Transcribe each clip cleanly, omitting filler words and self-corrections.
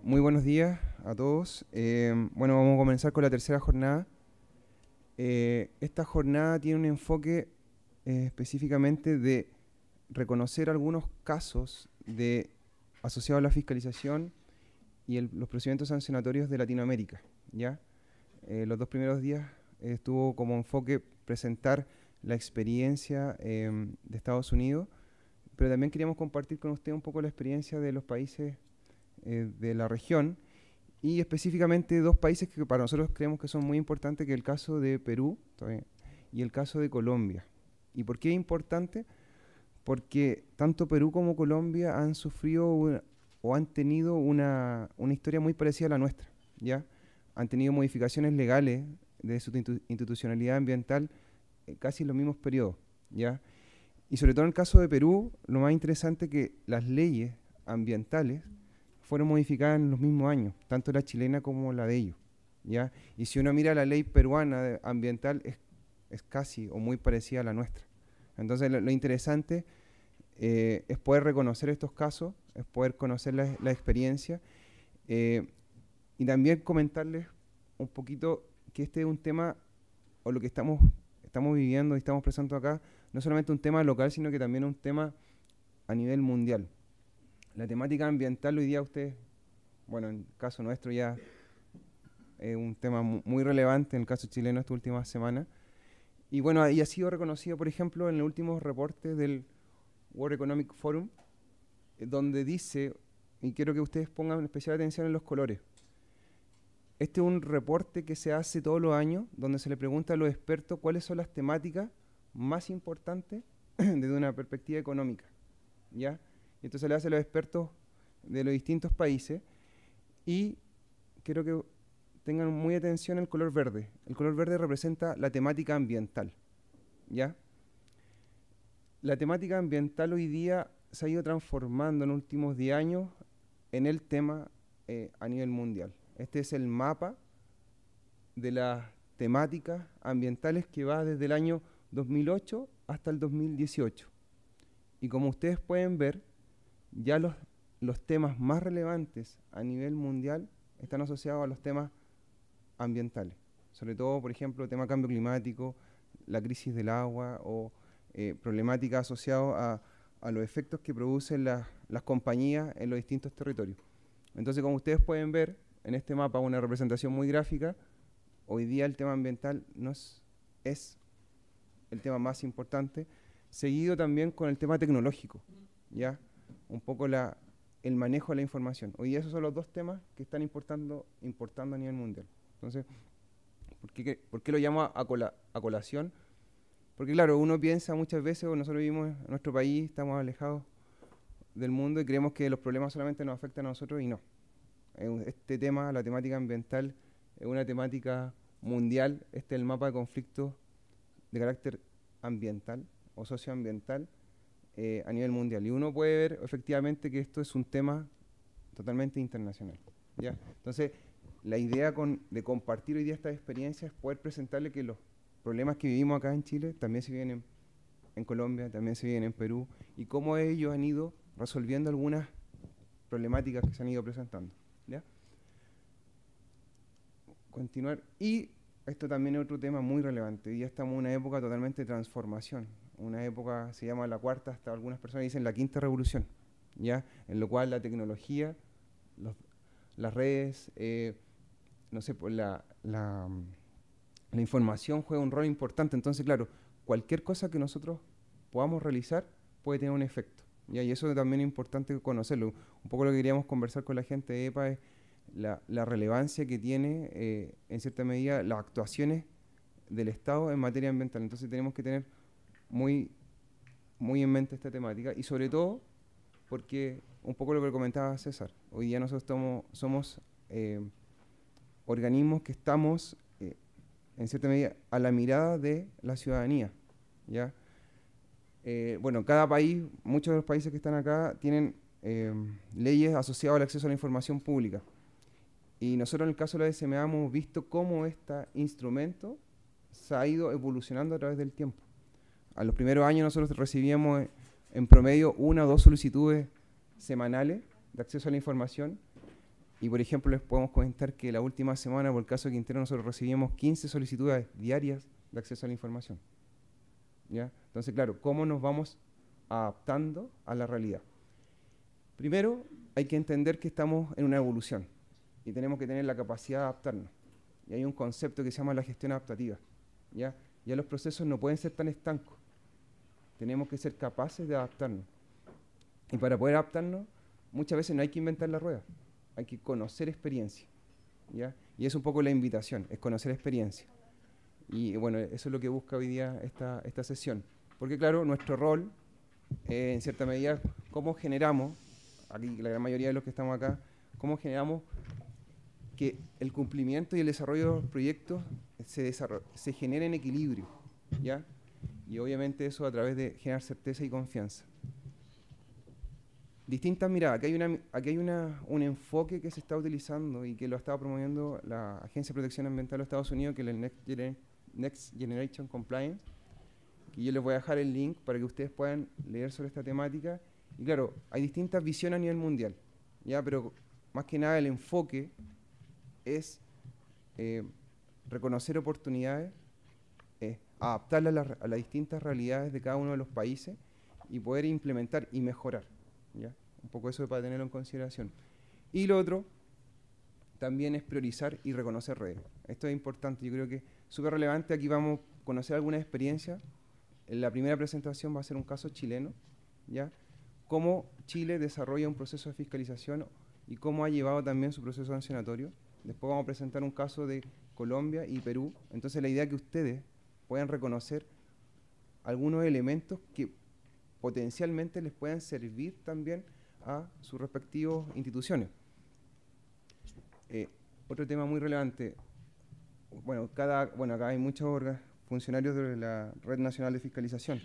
Muy buenos días a todos. Bueno, vamos a comenzar con la tercera jornada. Esta jornada tiene un enfoque específicamente de reconocer algunos casos asociados a la fiscalización y los procedimientos sancionatorios de Latinoamérica, ¿ya? Los dos primeros días estuvo como enfoque presentar la experiencia de Estados Unidos, pero también queríamos compartir con usted un poco la experiencia de los países de la región y específicamente dos países que para nosotros creemos que son muy importantes, que es el caso de Perú y el caso de Colombia. ¿Y por qué es importante? Porque tanto Perú como Colombia han sufrido o han tenido una historia muy parecida a la nuestra, ¿ya? Han tenido modificaciones legales de su institucionalidad ambiental casi en los mismos periodos, ¿ya? Y sobre todo en el caso de Perú, lo más interesante es que las leyes ambientales fueron modificadas en los mismos años, tanto la chilena como la de ellos, ¿ya? Y si uno mira la ley peruana ambiental, es casi o muy parecida a la nuestra. Entonces lo interesante es poder reconocer estos casos, es poder conocer la experiencia y también comentarles un poquito que este es un tema, o lo que estamos viviendo y estamos presentando acá, no solamente un tema local, sino que también un tema a nivel mundial. La temática ambiental hoy día bueno, en el caso nuestro ya es un tema muy relevante en el caso chileno esta última semana. Y bueno, y ha sido reconocido, por ejemplo, en el último reporte del World Economic Forum, donde dice, y quiero que ustedes pongan especial atención en los colores. Este es un reporte que se hace todos los años, donde se le pregunta a los expertos cuáles son las temáticas más importantes desde una perspectiva económica, ¿ya? Y entonces le hace a los expertos de los distintos países y quiero que tengan muy atención el color verde. El color verde representa la temática ambiental, ¿ya? La temática ambiental hoy día se ha ido transformando en los últimos 10 años en el tema a nivel mundial. Este es el mapa de las temáticas ambientales que va desde el año 2008 hasta el 2018. Y como ustedes pueden ver, ya los temas más relevantes a nivel mundial están asociados a los temas ambientales. Sobre todo, por ejemplo, el tema cambio climático, la crisis del agua o problemáticas asociadas a los efectos que producen las compañías en los distintos territorios. Entonces, como ustedes pueden ver, en este mapa una representación muy gráfica, hoy día el tema ambiental es el tema más importante, seguido también con el tema tecnológico, ¿ya? Un poco el manejo de la información. Hoy día esos son los dos temas que están importando a nivel mundial. Entonces, ¿por qué lo llamo a colación? Porque claro, uno piensa muchas veces, nosotros vivimos en nuestro país, estamos alejados del mundo y creemos que los problemas solamente nos afectan a nosotros y no. Este tema, la temática ambiental, es una temática mundial. Este es el mapa de conflictos de carácter ambiental o socioambiental a nivel mundial. Y uno puede ver efectivamente que esto es un tema totalmente internacional, ¿ya? Entonces, la idea de compartir hoy día estas experiencias es poder presentarle que los problemas que vivimos acá en Chile también se viven en Colombia, también se viven en Perú, y cómo ellos han ido resolviendo algunas problemáticas que se han ido presentando, ¿ya? Continuar. Y esto también es otro tema muy relevante. Hoy día estamos en una época totalmente de transformación. Una época, se llama la cuarta, hasta algunas personas dicen la quinta revolución, ¿ya? En lo cual la tecnología, las redes, no sé, pues la información juega un rol importante. Entonces, claro, cualquier cosa que nosotros podamos realizar puede tener un efecto, ¿ya? Y eso también es importante conocerlo. Un poco lo que queríamos conversar con la gente de EPA es la relevancia que tiene, en cierta medida, las actuaciones del Estado en materia ambiental. Entonces tenemos que tener muy en mente esta temática y sobre todo porque, un poco lo que comentaba César, hoy día nosotros somos organismos que estamos, en cierta medida, a la mirada de la ciudadanía, ¿ya? Bueno, cada país, muchos de los países que están acá tienen leyes asociadas al acceso a la información pública. Y nosotros en el caso de la SMA hemos visto cómo este instrumento se ha ido evolucionando a través del tiempo. A los primeros años nosotros recibíamos en promedio 1 o 2 solicitudes semanales de acceso a la información Y por ejemplo, les podemos comentar que la última semana, por el caso de Quintero, nosotros recibimos 15 solicitudes diarias de acceso a la información. ¿Ya? Entonces, claro, ¿cómo nos vamos adaptando a la realidad? Primero, hay que entender que estamos en una evolución y tenemos que tener la capacidad de adaptarnos. Y hay un concepto que se llama la gestión adaptativa. ¿Ya? Ya los procesos no pueden ser tan estancos. Tenemos que ser capaces de adaptarnos. Y para poder adaptarnos, muchas veces no hay que inventar la rueda, hay que conocer experiencia. ¿Ya? Y es un poco la invitación, es conocer experiencia. Y bueno, eso es lo que busca hoy día esta sesión. Porque claro, nuestro rol, en cierta medida, cómo generamos, aquí la gran mayoría de los que estamos acá, cómo generamos que el cumplimiento y el desarrollo de los proyectos se genere en equilibrio. ¿Ya? Y obviamente eso a través de generar certeza y confianza. Distintas miradas. Aquí hay un enfoque que se está utilizando y que lo estaba promoviendo la Agencia de Protección Ambiental de los Estados Unidos, que es el Next Generation Compliance, que yo les voy a dejar el link para que ustedes puedan leer sobre esta temática. Y claro, hay distintas visiones a nivel mundial, ¿ya? Pero más que nada el enfoque es reconocer oportunidades, adaptarlas a las distintas realidades de cada uno de los países y poder implementar y mejorar. ¿Ya? Un poco eso para tenerlo en consideración. Y lo otro también es priorizar y reconocer redes. Esto es importante, yo creo que es súper relevante. Aquí vamos a conocer algunas experiencias. En la primera presentación va a ser un caso chileno, ¿ya? Cómo Chile desarrolla un proceso de fiscalización y cómo ha llevado también su proceso sancionatorio. Después vamos a presentar un caso de Colombia y Perú. Entonces la idea es que ustedes puedan reconocer algunos elementos que potencialmente les puedan servir también a sus respectivas instituciones. Otro tema muy relevante, bueno, acá hay muchos funcionarios de la Red Nacional de Fiscalización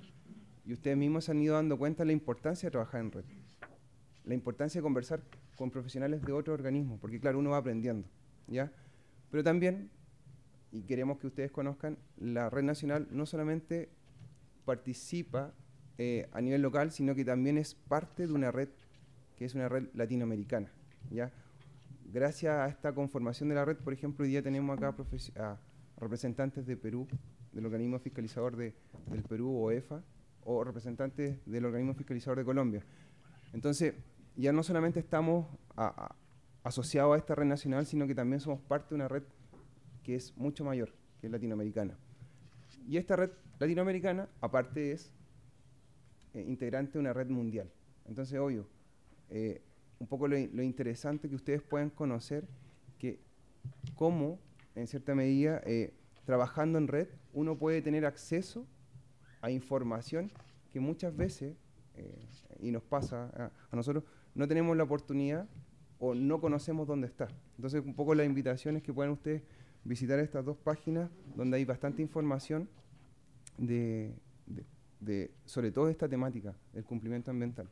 y ustedes mismos se han ido dando cuenta de la importancia de trabajar en red, la importancia de conversar con profesionales de otros organismos, porque claro, uno va aprendiendo, ¿ya? Pero también, y queremos que ustedes conozcan, la Red Nacional no solamente participa a nivel local, sino que también es parte de una red que es una red latinoamericana, ¿ya? Gracias a esta conformación de la red, por ejemplo, hoy día tenemos acá a representantes de Perú, del organismo fiscalizador del Perú, OEFA, o representantes del organismo fiscalizador de Colombia. Entonces, ya no solamente estamos asociados a esta red nacional, sino que también somos parte de una red que es mucho mayor, que es latinoamericana. Y esta red latinoamericana, aparte, es integrante de una red mundial. Entonces, obvio, un poco lo interesante que ustedes puedan conocer que cómo, en cierta medida, trabajando en red, uno puede tener acceso a información que muchas veces, y nos pasa a nosotros, no tenemos la oportunidad o no conocemos dónde está. Entonces, un poco la invitación es que puedan ustedes visitar estas dos páginas donde hay bastante información sobre todo esta temática, el cumplimiento ambiental.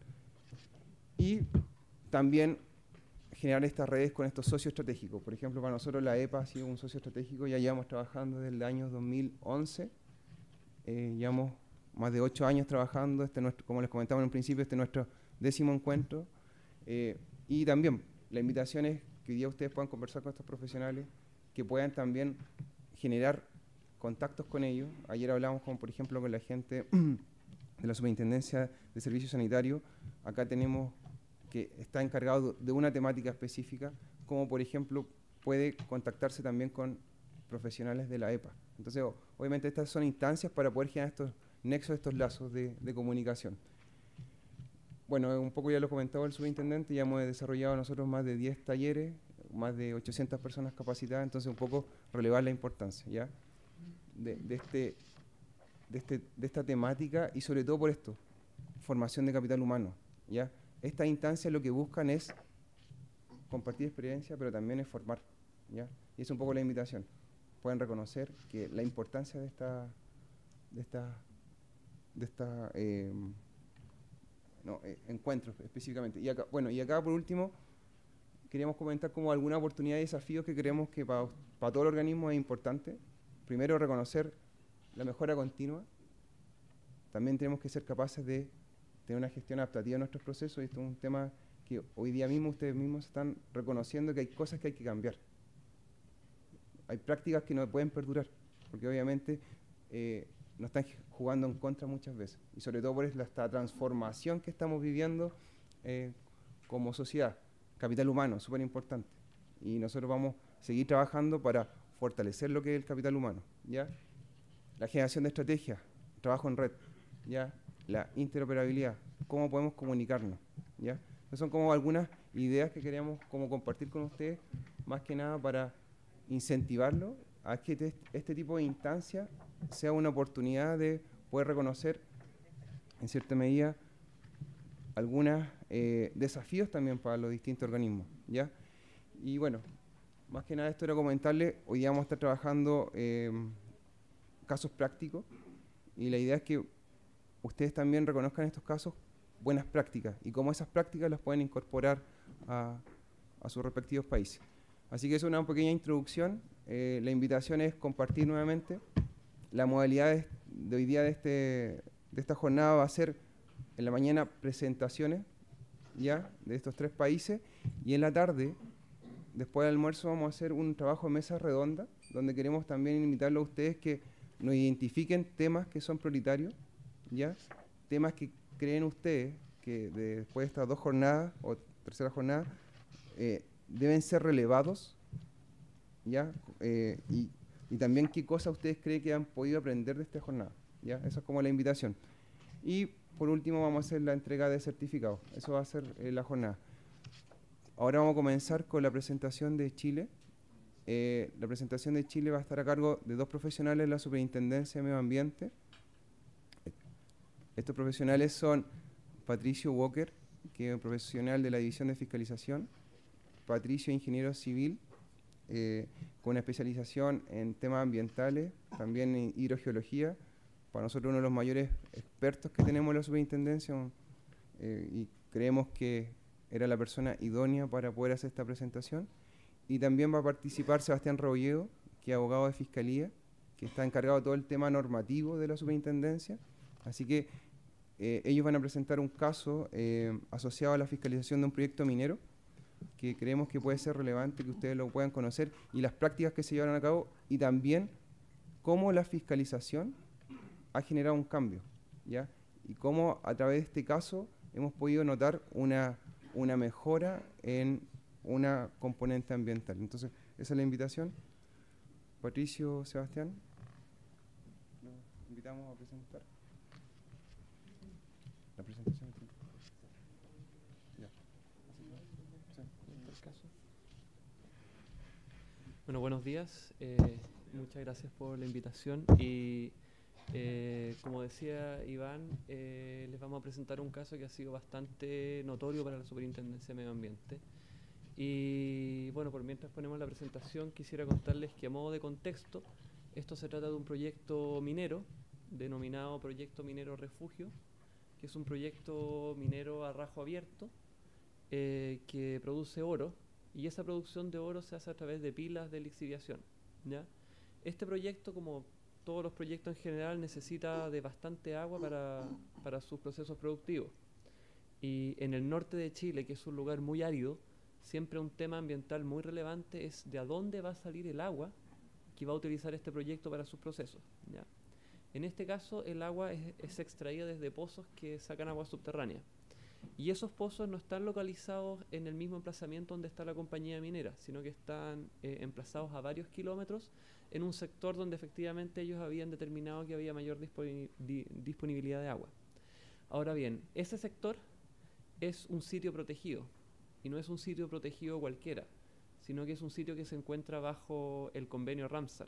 Y también generar estas redes con estos socios estratégicos. Por ejemplo, para nosotros la EPA ha sido un socio estratégico, ya llevamos trabajando desde el año 2011, llevamos más de 8 años trabajando, como les comentaba en un principio, este es nuestro 10º encuentro, y también la invitación es que hoy día ustedes puedan conversar con estos profesionales, que puedan también generar contactos con ellos. Ayer hablamos, por ejemplo, con la gente de la Superintendencia de Servicios Sanitarios. Acá tenemos que está encargado de una temática específica, como por ejemplo puede contactarse también con profesionales de la EPA. Entonces, obviamente estas son instancias para poder generar estos nexos, estos lazos de comunicación. Bueno, un poco ya lo comentaba el subintendente, ya hemos desarrollado nosotros más de 10 talleres, más de 800 personas capacitadas, entonces un poco relevar la importancia, ¿ya? de esta temática y sobre todo por esto, formación de capital humano, ¿ya? Estas instancias lo que buscan es compartir experiencia, pero también es formar, ¿ya? Y es un poco la invitación. Pueden reconocer que la importancia de encuentros específicamente. Y acá por último queríamos comentar como alguna oportunidad y desafíos que creemos que para todo el organismo es importante. Primero, reconocer la mejora continua. También tenemos que ser capaces de tener una gestión adaptativa de nuestros procesos, y esto es un tema que hoy día mismo ustedes mismos están reconociendo que hay cosas que hay que cambiar. Hay prácticas que no pueden perdurar, porque obviamente nos están jugando en contra muchas veces, y sobre todo por esta transformación que estamos viviendo como sociedad. Capital humano, súper importante, y nosotros vamos a seguir trabajando para fortalecer lo que es el capital humano, ¿ya? La generación de estrategias, trabajo en red, ¿ya? La interoperabilidad, cómo podemos comunicarnos, ¿ya? Esas son como algunas ideas que queríamos como compartir con ustedes, más que nada para incentivarlo a que este tipo de instancia sea una oportunidad de poder reconocer, en cierta medida, algunos desafíos también para los distintos organismos, ¿ya? Y bueno, más que nada esto era comentarle, hoy día vamos a estar trabajando casos prácticos, y la idea es que ustedes también reconozcan estos casos buenas prácticas y cómo esas prácticas las pueden incorporar a sus respectivos países. Así que es una pequeña introducción. La invitación es compartir nuevamente. La modalidad de hoy día de esta jornada va a ser en la mañana presentaciones ya de estos 3 países, y en la tarde, después del almuerzo, vamos a hacer un trabajo de mesa redonda donde queremos también invitarlos a ustedes que nos identifiquen temas que son prioritarios, ¿ya? Temas que creen ustedes que después de estas 2 jornadas o tercera jornada deben ser relevados, ¿ya? Y también qué cosas ustedes creen que han podido aprender de esta jornada, ¿ya? Esa es como la invitación. Y por último vamos a hacer la entrega de certificados. Eso va a ser la jornada. Ahora vamos a comenzar con la presentación de Chile. La presentación de Chile va a estar a cargo de 2 profesionales de la Superintendencia de Medio Ambiente. Estos profesionales son Patricio Walker, que es un profesional de la División de Fiscalización, Patricio, ingeniero civil, con una especialización en temas ambientales, también en hidrogeología, para nosotros uno de los mayores expertos que tenemos en la superintendencia, y creemos que era la persona idónea para poder hacer esta presentación. Y también va a participar Sebastián Rebolledo, que es abogado de Fiscalía, que está encargado de todo el tema normativo de la superintendencia. Así que ellos van a presentar un caso asociado a la fiscalización de un proyecto minero, que creemos que puede ser relevante que ustedes lo puedan conocer, y las prácticas que se llevaron a cabo, y también cómo la fiscalización ha generado un cambio, ¿ya? Y cómo a través de este caso hemos podido notar una mejora en una componente ambiental. Entonces, esa es la invitación. Patricio, Sebastián, nos invitamos a presentar la presentación. Bueno, buenos días. Muchas gracias por la invitación. Y como decía Iván, les vamos a presentar un caso que ha sido bastante notorio para la Superintendencia de Medio Ambiente. Y bueno, por mientras ponemos la presentación, quisiera contarles que a modo de contexto, esto se trata de un proyecto minero, denominado Proyecto Minero Refugio, que es un proyecto minero a rajo abierto que produce oro, y esa producción de oro se hace a través de pilas de lixiviación, ¿ya? Este proyecto, como todos los proyectos en general, necesita de bastante agua para sus procesos productivos. Y en el norte de Chile, que es un lugar muy árido, siempre un tema ambiental muy relevante es de a dónde va a salir el agua que va a utilizar este proyecto para sus procesos, ¿ya? En este caso, el agua es extraída desde pozos que sacan agua subterránea. Y esos pozos no están localizados en el mismo emplazamiento donde está la compañía minera, sino que están emplazados a varios kilómetros en un sector donde efectivamente ellos habían determinado que había mayor disponibilidad de agua. Ahora bien, ese sector es un sitio protegido, y no es un sitio protegido cualquiera, sino que es un sitio que se encuentra bajo el convenio Ramsar.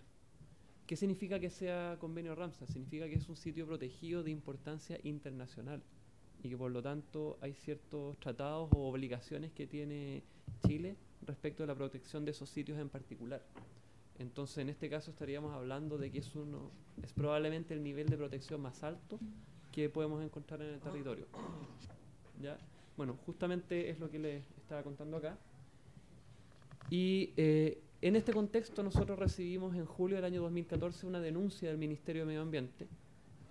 ¿Qué significa que sea convenio Ramsar? Significa que es un sitio protegido de importancia internacional, y que por lo tanto hay ciertos tratados o obligaciones que tiene Chile respecto a la protección de esos sitios en particular. Entonces, en este caso estaríamos hablando de que es probablemente el nivel de protección más alto que podemos encontrar en el territorio, ¿ya? Bueno, justamente es lo que les estaba contando acá. Y en este contexto nosotros recibimos en julio del año 2014 una denuncia del Ministerio de Medio Ambiente,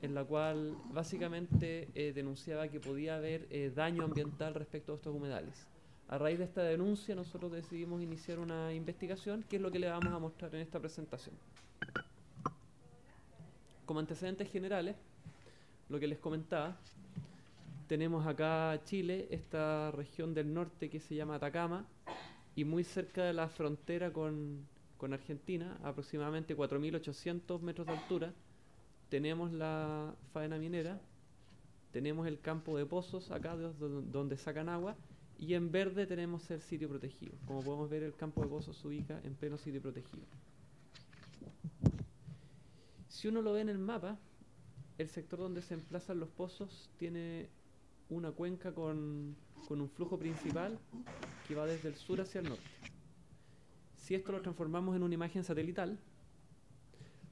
en la cual básicamente denunciaba que podía haber daño ambiental respecto a estos humedales. A raíz de esta denuncia nosotros decidimos iniciar una investigación, que es lo que le vamos a mostrar en esta presentación. Como antecedentes generales, lo que les comentaba, tenemos acá Chile, esta región del norte que se llama Atacama, y muy cerca de la frontera con Argentina, aproximadamente 4.800 metros de altura, tenemos la faena minera, tenemos el campo de pozos acá donde sacan agua, y en verde tenemos el sitio protegido. Como podemos ver, el campo de pozos se ubica en pleno sitio protegido. Si uno lo ve en el mapa, el sector donde se emplazan los pozos tiene una cuenca con un flujo principal que va desde el sur hacia el norte. Si esto lo transformamos en una imagen satelital,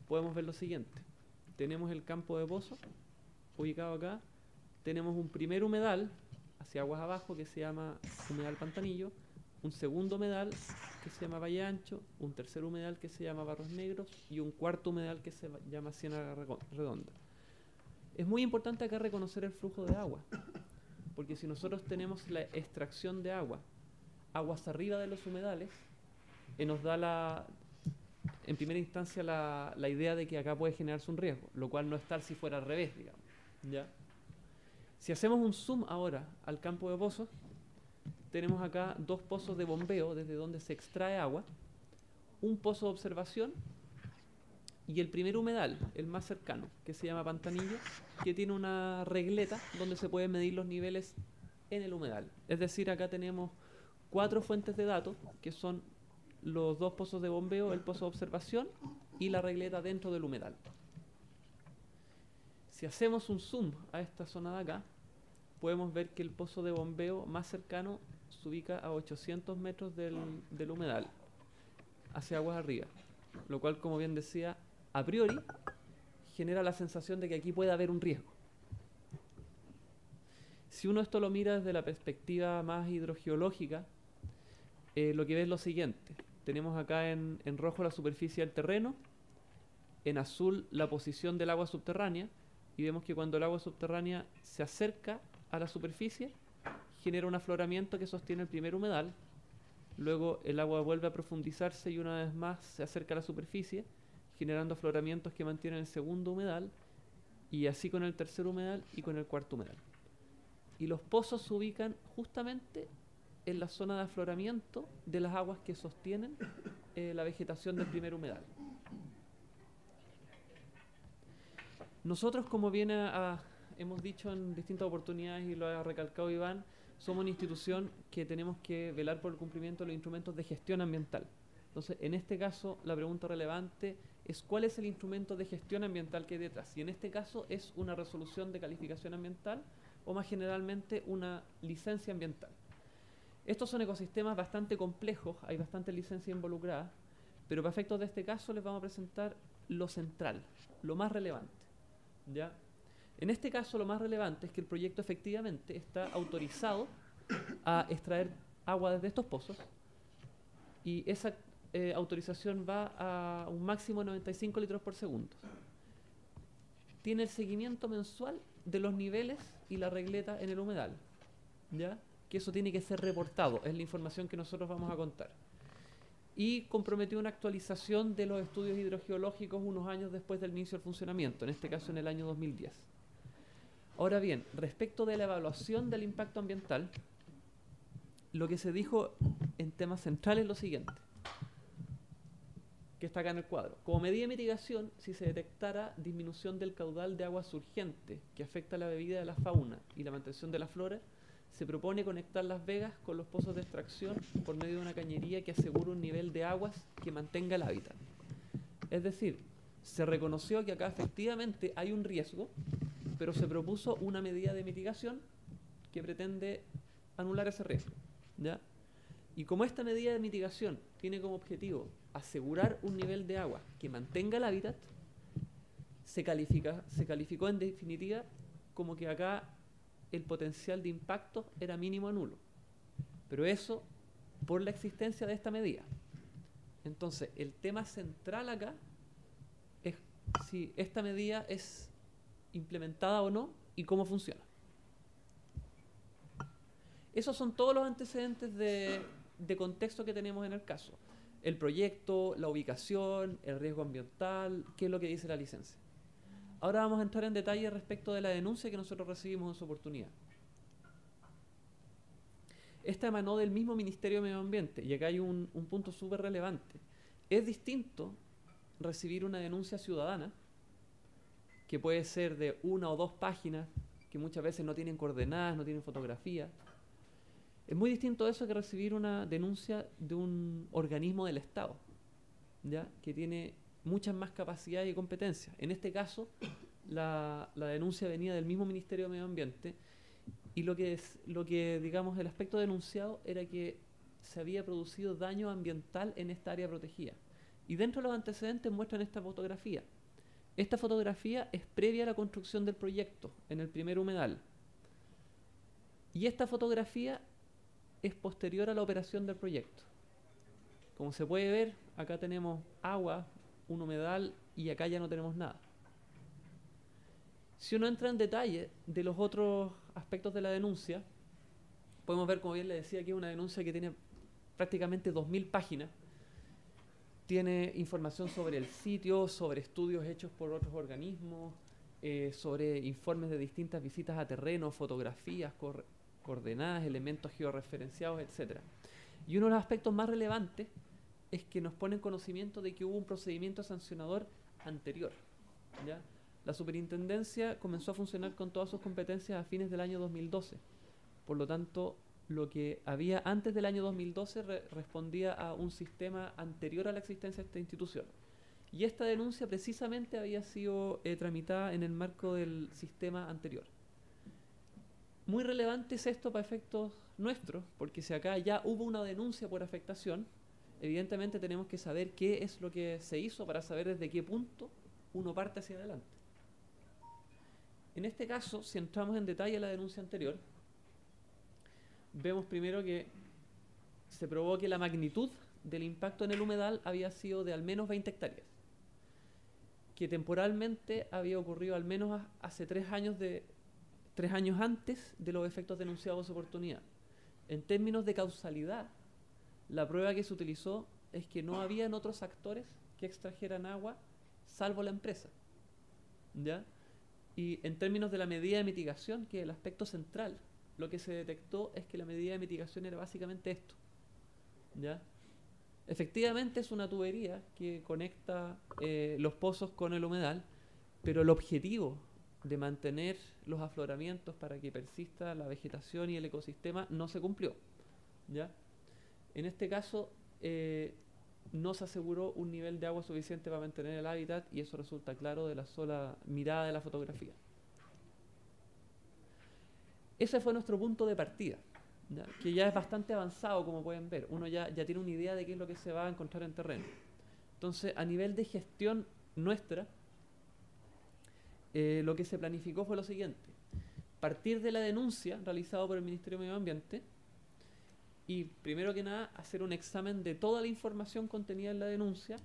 podemos ver lo siguiente. Tenemos el campo de pozos ubicado acá, tenemos un primer humedal hacia aguas abajo que se llama humedal Pantanillo, un segundo humedal que se llama Valle Ancho, un tercer humedal que se llama Barros Negros y un cuarto humedal que se llama Ciénaga Redonda. Es muy importante acá reconocer el flujo de agua, porque si nosotros tenemos la extracción de agua, aguas arriba de los humedales, nos da en primera instancia la idea de que acá puede generarse un riesgo, lo cual no es tal si fuera al revés, digamos. ¿Ya? Si hacemos un zoom ahora al campo de pozos, tenemos acá dos pozos de bombeo desde donde se extrae agua, un pozo de observación y el primer humedal, el más cercano, que se llama Pantanillo, que tiene una regleta donde se pueden medir los niveles en el humedal. Es decir, acá tenemos 4 fuentes de datos, que son los 2 pozos de bombeo, el pozo de observación y la regleta dentro del humedal. Si hacemos un zoom a esta zona de acá, podemos ver que el pozo de bombeo más cercano se ubica a 800 metros del humedal, hacia aguas arriba, lo cual, como bien decía, a priori genera la sensación de que aquí puede haber un riesgo. Si uno esto lo mira desde la perspectiva más hidrogeológica, lo que ve es lo siguiente. Tenemos acá en rojo la superficie del terreno, en azul la posición del agua subterránea, y vemos que cuando el agua subterránea se acerca a la superficie, genera un afloramiento que sostiene el primer humedal, luego el agua vuelve a profundizarse y una vez más se acerca a la superficie, generando afloramientos que mantienen el segundo humedal, y así con el tercer humedal y con el cuarto humedal. Y los pozos se ubican justamente en la zona de afloramiento de las aguas que sostienen la vegetación del primer humedal. Nosotros, como bien hemos dicho en distintas oportunidades y lo ha recalcado Iván, somos una institución que tenemos que velar por el cumplimiento de los instrumentos de gestión ambiental. Entonces, en este caso, la pregunta relevante es cuál es el instrumento de gestión ambiental que hay detrás. Y en este caso es una resolución de calificación ambiental o más generalmente una licencia ambiental. Estos son ecosistemas bastante complejos, hay bastantes licencias involucradas, pero para efectos de este caso les vamos a presentar lo central, lo más relevante. ¿Ya? En este caso lo más relevante es que el proyecto efectivamente está autorizado a extraer agua desde estos pozos y esa autorización va a un máximo de 95 litros por segundo. Tiene el seguimiento mensual de los niveles y la regleta en el humedal, ¿ya? Que eso tiene que ser reportado, es la información que nosotros vamos a contar. Y comprometió una actualización de los estudios hidrogeológicos unos años después del inicio del funcionamiento, en este caso en el año 2010. Ahora bien, respecto de la evaluación del impacto ambiental, lo que se dijo en temas centrales es lo siguiente, que está acá en el cuadro. Como medida de mitigación, si se detectara disminución del caudal de agua surgente que afecta la bebida de la fauna y la mantención de la flora, se propone conectar Las Vegas con los pozos de extracción por medio de una cañería que asegure un nivel de aguas que mantenga el hábitat. Es decir, se reconoció que acá efectivamente hay un riesgo, pero se propuso una medida de mitigación que pretende anular ese riesgo, ¿ya? Y como esta medida de mitigación tiene como objetivo asegurar un nivel de agua que mantenga el hábitat, se calificó en definitiva como que acá el potencial de impacto era mínimo a nulo. Pero eso por la existencia de esta medida. Entonces, el tema central acá es si esta medida es implementada o no y cómo funciona. Esos son todos los antecedentes de contexto que tenemos en el caso. El proyecto, la ubicación, el riesgo ambiental, qué es lo que dice la licencia. Ahora vamos a entrar en detalle respecto de la denuncia que nosotros recibimos en su oportunidad. Esta emanó del mismo Ministerio de Medio Ambiente, y acá hay un punto súper relevante. Es distinto recibir una denuncia ciudadana, que puede ser de 1 o 2 páginas, que muchas veces no tienen coordenadas, no tienen fotografía. Es muy distinto eso que recibir una denuncia de un organismo del Estado, ¿ya? Que tiene muchas más capacidades y competencias. En este caso, la denuncia venía del mismo Ministerio de Medio Ambiente, y lo que digamos, el aspecto denunciado era que se había producido daño ambiental en esta área protegida. Y dentro de los antecedentes muestran esta fotografía. Esta fotografía es previa a la construcción del proyecto, en el primer humedal. Y esta fotografía es posterior a la operación del proyecto. Como se puede ver, acá tenemos agua, un humedal, y acá ya no tenemos nada. Si uno entra en detalle de los otros aspectos de la denuncia, podemos ver, como bien le decía, que es una denuncia que tiene prácticamente 2000 páginas. Tiene información sobre el sitio, sobre estudios hechos por otros organismos, sobre informes de distintas visitas a terreno, fotografías, coordenadas, elementos georreferenciados, etc. Y uno de los aspectos más relevantes es que nos pone en conocimiento de que hubo un procedimiento sancionador anterior, ¿ya? La superintendencia comenzó a funcionar con todas sus competencias a fines del año 2012. Por lo tanto, lo que había antes del año 2012 respondía a un sistema anterior a la existencia de esta institución. Y esta denuncia precisamente había sido tramitada en el marco del sistema anterior. Muy relevante es esto para efectos nuestros, porque si acá ya hubo una denuncia por afectación, evidentemente tenemos que saber qué es lo que se hizo para saber desde qué punto uno parte hacia adelante. En este caso, si entramos en detalle a la denuncia anterior, vemos primero que se probó que la magnitud del impacto en el humedal había sido de al menos 20 hectáreas, que temporalmente había ocurrido al menos hace 3 años antes de los efectos denunciados de su oportunidad. En términos de causalidad, la prueba que se utilizó es que no habían otros actores que extrajeran agua salvo la empresa, ¿ya? Y en términos de la medida de mitigación, que es el aspecto central, lo que se detectó es que la medida de mitigación era básicamente esto, ¿ya? Efectivamente es una tubería que conecta los pozos con el humedal, pero el objetivo de mantener los afloramientos para que persista la vegetación y el ecosistema no se cumplió, ¿ya? En este caso no se aseguró un nivel de agua suficiente para mantener el hábitat, y eso resulta claro de la sola mirada de la fotografía. Ese fue nuestro punto de partida, ¿ya? Que ya es bastante avanzado, como pueden ver. Uno ya tiene una idea de qué es lo que se va a encontrar en terreno. Entonces, a nivel de gestión nuestra, lo que se planificó fue lo siguiente: partir de la denuncia realizada por el Ministerio de Medio Ambiente y, primero que nada, hacer un examen de toda la información contenida en la denuncia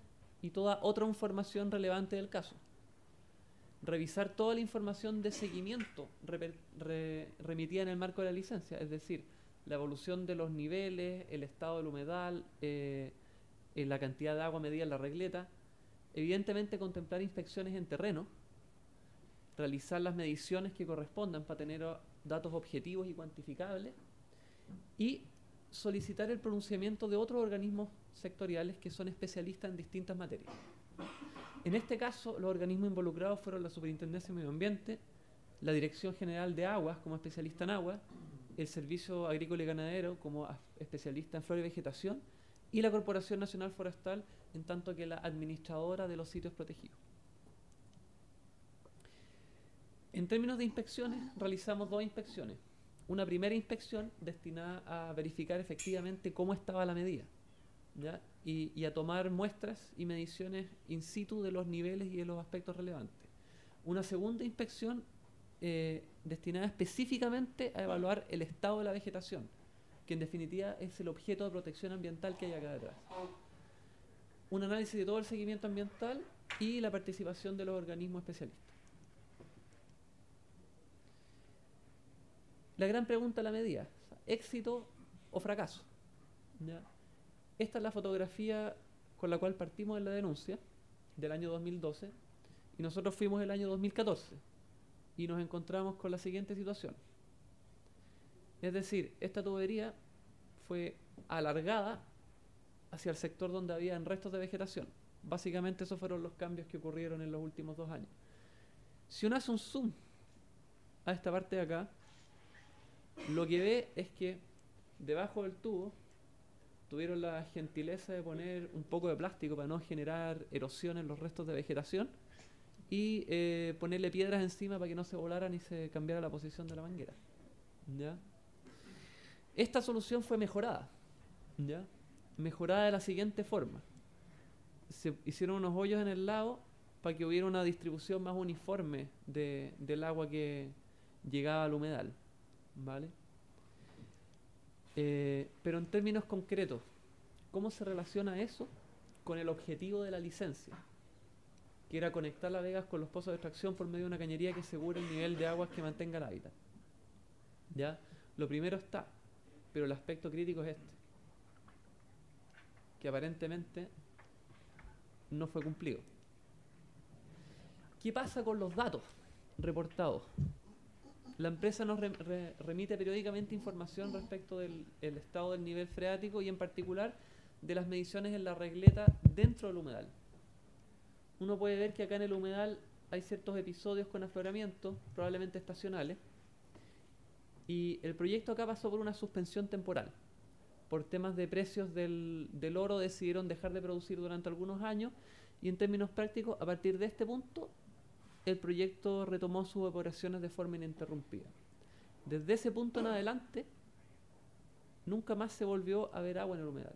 y toda otra información relevante del caso. Revisar toda la información de seguimiento remitida en el marco de la licencia, es decir, la evolución de los niveles, el estado del humedal, la cantidad de agua medida en la regleta. Evidentemente, contemplar inspecciones en terreno, realizar las mediciones que correspondan para tener datos objetivos y cuantificables, y solicitar el pronunciamiento de otros organismos sectoriales que son especialistas en distintas materias. En este caso, los organismos involucrados fueron la Superintendencia de Medio Ambiente, la Dirección General de Aguas como especialista en agua, el Servicio Agrícola y Ganadero como especialista en flora y vegetación, y la Corporación Nacional Forestal, en tanto que la administradora de los sitios protegidos. En términos de inspecciones, realizamos 2 inspecciones. Una primera inspección destinada a verificar efectivamente cómo estaba la medida, ¿ya? Y a tomar muestras y mediciones in situ de los niveles y de los aspectos relevantes. Una segunda inspección destinada específicamente a evaluar el estado de la vegetación, que en definitiva es el objeto de protección ambiental que hay acá detrás. Un análisis de todo el seguimiento ambiental y la participación de los organismos especialistas. La gran pregunta de la medida: éxito o fracaso. ¿Ya? Esta es la fotografía con la cual partimos en la denuncia del año 2012 y nosotros fuimos el año 2014 y nos encontramos con la siguiente situación. Es decir, esta tubería fue alargada hacia el sector donde había restos de vegetación. Básicamente esos fueron los cambios que ocurrieron en los últimos 2 años. Si uno hace un zoom a esta parte de acá, lo que ve es que debajo del tubo tuvieron la gentileza de poner un poco de plástico para no generar erosión en los restos de vegetación y ponerle piedras encima para que no se volaran y se cambiara la posición de la manguera. ¿Ya? Esta solución fue mejorada. ¿Ya? Mejorada de la siguiente forma. Se hicieron unos hoyos en el lago para que hubiera una distribución más uniforme del agua que llegaba al humedal. ¿Vale? Pero en términos concretos, ¿cómo se relaciona eso con el objetivo de la licencia? Que era conectar Las Vegas con los pozos de extracción por medio de una cañería que asegure el nivel de aguas que mantenga el hábitat. ¿Ya? Lo primero está, pero el aspecto crítico es este, que aparentemente no fue cumplido. ¿Qué pasa con los datos reportados? La empresa nos remite periódicamente información respecto del estado del nivel freático y en particular de las mediciones en la regleta dentro del humedal. Uno puede ver que acá en el humedal hay ciertos episodios con afloramiento, probablemente estacionales, y el proyecto acá pasó por una suspensión temporal. Por temas de precios del oro decidieron dejar de producir durante algunos años y en términos prácticos, a partir de este punto, el proyecto retomó sus operaciones de forma ininterrumpida. Desde ese punto en adelante, nunca más se volvió a ver agua en el humedal.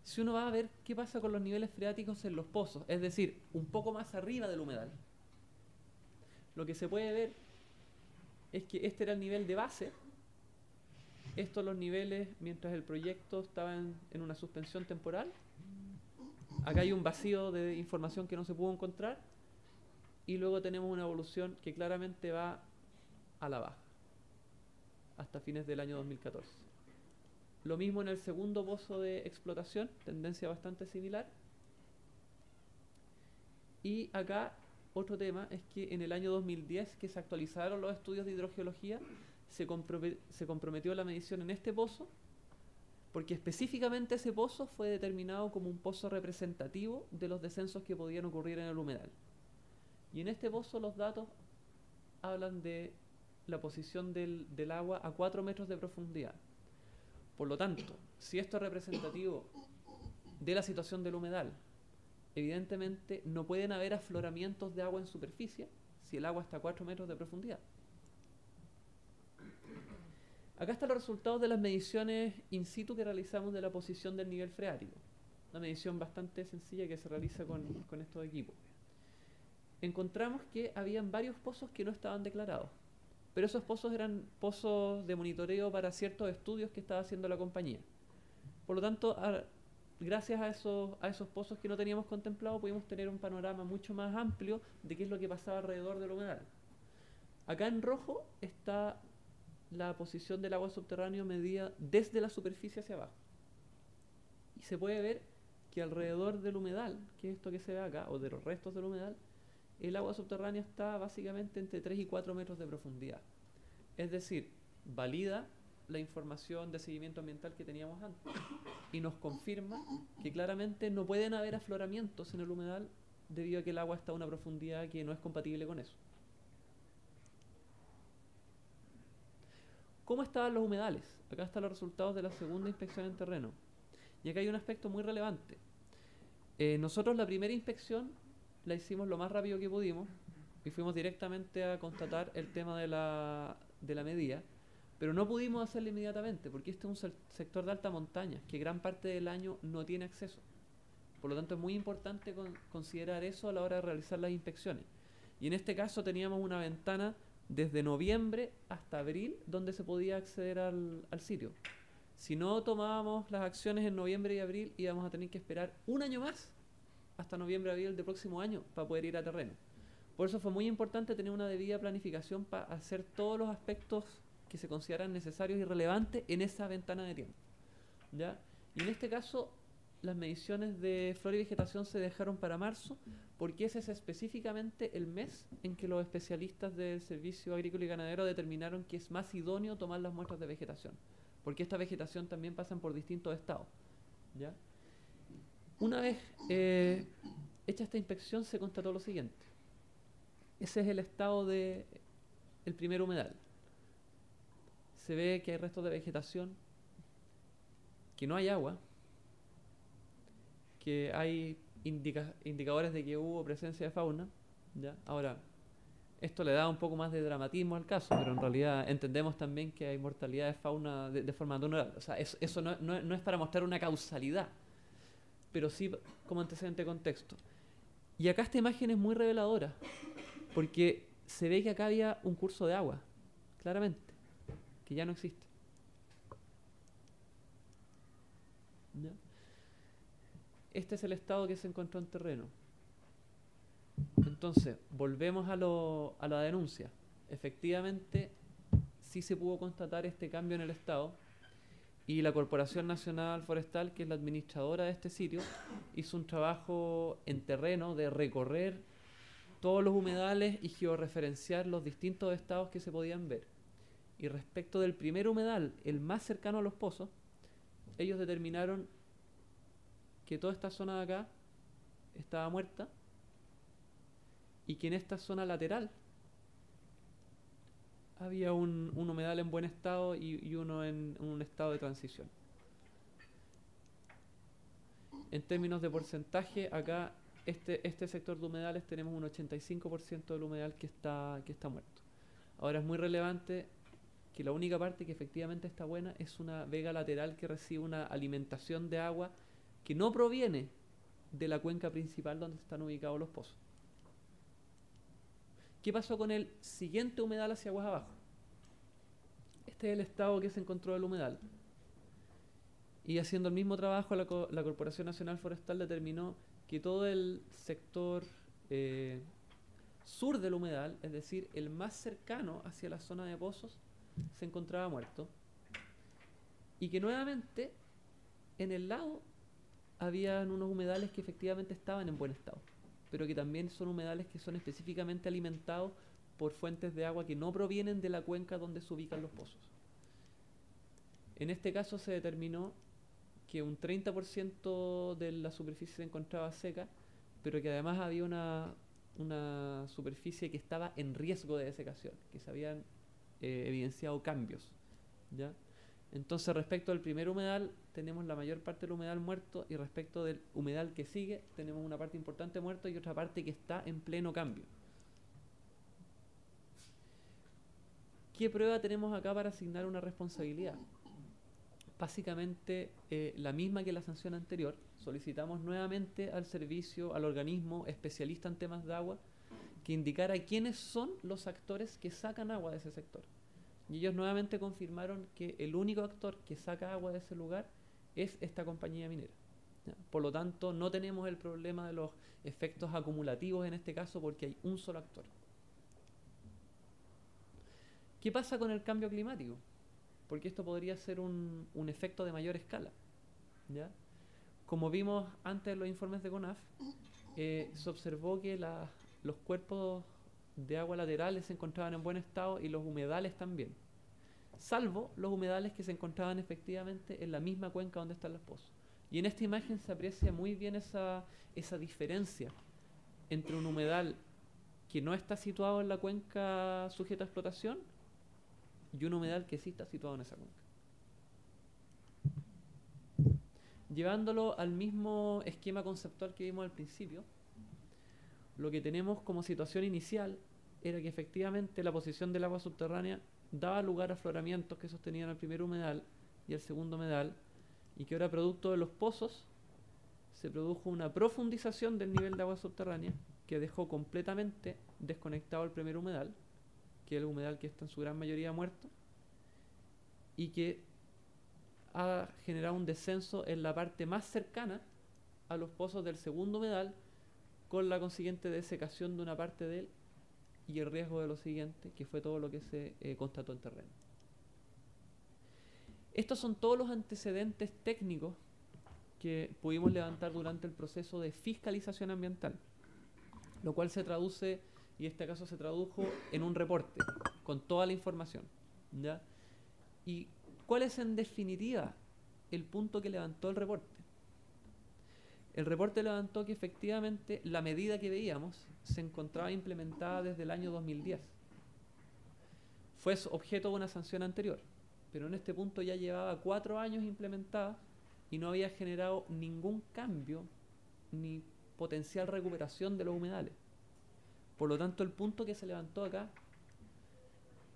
Si uno va a ver qué pasa con los niveles freáticos en los pozos, es decir, un poco más arriba del humedal, lo que se puede ver es que este era el nivel de base, estos los niveles mientras el proyecto estaba en una suspensión temporal. Acá hay un vacío de información que no se pudo encontrar y luego tenemos una evolución que claramente va a la baja hasta fines del año 2014. Lo mismo en el segundo pozo de explotación, tendencia bastante similar. Y acá otro tema es que en el año 2010, que se actualizaron los estudios de hidrogeología, se comprometió la medición en este pozo, porque específicamente ese pozo fue determinado como un pozo representativo de los descensos que podían ocurrir en el humedal. Y en este pozo los datos hablan de la posición del agua a 4 metros de profundidad. Por lo tanto, si esto es representativo de la situación del humedal, evidentemente no pueden haber afloramientos de agua en superficie si el agua está a 4 metros de profundidad. Acá están los resultados de las mediciones in situ que realizamos de la posición del nivel freático. Una medición bastante sencilla que se realiza con estos equipos. Encontramos que habían varios pozos que no estaban declarados, pero esos pozos eran pozos de monitoreo para ciertos estudios que estaba haciendo la compañía. Por lo tanto, gracias a esos pozos que no teníamos contemplado, pudimos tener un panorama mucho más amplio de qué es lo que pasaba alrededor del humedal. Acá en rojo está la posición del agua subterránea medida desde la superficie hacia abajo. Y se puede ver que alrededor del humedal, que es esto que se ve acá, o de los restos del humedal, el agua subterránea está básicamente entre 3 y 4 metros de profundidad. Es decir, valida la información de seguimiento ambiental que teníamos antes y nos confirma que claramente no pueden haber afloramientos en el humedal debido a que el agua está a una profundidad que no es compatible con eso. ¿Cómo estaban los humedales? Acá están los resultados de la segunda inspección en terreno. Y acá hay un aspecto muy relevante. Nosotros la primera inspección la hicimos lo más rápido que pudimos y fuimos directamente a constatar el tema de la medida, pero no pudimos hacerlo inmediatamente porque este es un sector de alta montaña que gran parte del año no tiene acceso. Por lo tanto es muy importante considerar eso a la hora de realizar las inspecciones. Y en este caso teníamos una ventana desde noviembre hasta abril donde se podía acceder al sitio. Si no tomábamos las acciones en noviembre y abril, íbamos a tener que esperar un año más hasta noviembre-abril del próximo año para poder ir a terreno. Por eso fue muy importante tener una debida planificación para hacer todos los aspectos que se consideran necesarios y relevantes en esa ventana de tiempo, ¿ya? Y en este caso, las mediciones de flora y vegetación se dejaron para marzo, porque ese es específicamente el mes en que los especialistas del Servicio Agrícola y Ganadero determinaron que es más idóneo tomar las muestras de vegetación, porque esta vegetación también pasan por distintos estados, ¿ya? Una vez hecha esta inspección, se constató lo siguiente. Ese es el estado del primer humedal. Se ve que hay restos de vegetación, que no hay agua, que hay indicadores de que hubo presencia de fauna, ¿ya? Ahora, esto le da un poco más de dramatismo al caso, pero en realidad entendemos también que hay mortalidad de fauna de forma natural. O sea, eso no es para mostrar una causalidad, pero sí como antecedente de contexto. Y acá esta imagen es muy reveladora, porque se ve que acá había un curso de agua, claramente, que ya no existe. ¿Ya? Este es el estado que se encontró en terreno. Entonces, volvemos a la denuncia. Efectivamente, sí se pudo constatar este cambio en el estado, y la Corporación Nacional Forestal, que es la administradora de este sitio, hizo un trabajo en terreno de recorrer todos los humedales y georreferenciar los distintos estados que se podían ver. Y respecto del primer humedal, el más cercano a los pozos, ellos determinaron que toda esta zona de acá estaba muerta y que en esta zona lateral había un humedal en buen estado y uno en un estado de transición. En términos de porcentaje, acá este sector de humedales tenemos un 85% del humedal que está muerto. Ahora es muy relevante que la única parte que efectivamente está buena es una vega lateral que recibe una alimentación de agua que no proviene de la cuenca principal donde están ubicados los pozos. ¿Qué pasó con el siguiente humedal hacia aguas abajo? Este es el estado que se encontró del humedal. Y haciendo el mismo trabajo, la Corporación Nacional Forestal determinó que todo el sector sur del humedal, es decir, el más cercano hacia la zona de pozos, se encontraba muerto. Y que nuevamente, en el lado, habían unos humedales que efectivamente estaban en buen estado, pero que también son humedales que son específicamente alimentados por fuentes de agua que no provienen de la cuenca donde se ubican los pozos. En este caso se determinó que un 30% de la superficie se encontraba seca, pero que además había una superficie que estaba en riesgo de desecación, que se habían evidenciado cambios, ¿ya? Entonces, respecto al primer humedal, tenemos la mayor parte del humedal muerto, y respecto del humedal que sigue, tenemos una parte importante muerto y otra parte que está en pleno cambio. ¿Qué prueba tenemos acá para asignar una responsabilidad? Básicamente la misma que la sanción anterior. Solicitamos nuevamente al servicio, al organismo especialista en temas de agua, que indicara quiénes son los actores que sacan agua de ese sector. Y ellos nuevamente confirmaron que el único actor que saca agua de ese lugar es esta compañía minera, ¿ya? Por lo tanto, no tenemos el problema de los efectos acumulativos en este caso, porque hay un solo actor. ¿Qué pasa con el cambio climático? Porque esto podría ser un efecto de mayor escala, ¿ya? Como vimos antes en los informes de CONAF, se observó que los cuerpos de agua laterales se encontraban en buen estado y los humedales también, salvo los humedales que se encontraban efectivamente en la misma cuenca donde están los pozos. Y en esta imagen se aprecia muy bien esa diferencia entre un humedal que no está situado en la cuenca sujeta a explotación y un humedal que sí está situado en esa cuenca. Llevándolo al mismo esquema conceptual que vimos al principio, lo que tenemos como situación inicial era que efectivamente la posición del agua subterránea daba lugar a afloramientos que sostenían al primer humedal y al segundo humedal, y que ahora, producto de los pozos, se produjo una profundización del nivel de agua subterránea que dejó completamente desconectado el primer humedal, que es el humedal que está en su gran mayoría muerto, y que ha generado un descenso en la parte más cercana a los pozos del segundo humedal, con la consiguiente desecación de una parte de él y el riesgo de lo siguiente, que fue todo lo que se constató en terreno. Estos son todos los antecedentes técnicos que pudimos levantar durante el proceso de fiscalización ambiental, lo cual se traduce, y en este caso se tradujo en un reporte con toda la información, ¿ya? ¿Y cuál es en definitiva el punto que levantó el reporte? El reporte levantó que efectivamente la medida que veíamos se encontraba implementada desde el año 2010. Fue objeto de una sanción anterior, pero en este punto ya llevaba 4 años implementada y no había generado ningún cambio ni potencial recuperación de los humedales. Por lo tanto, el punto que se levantó acá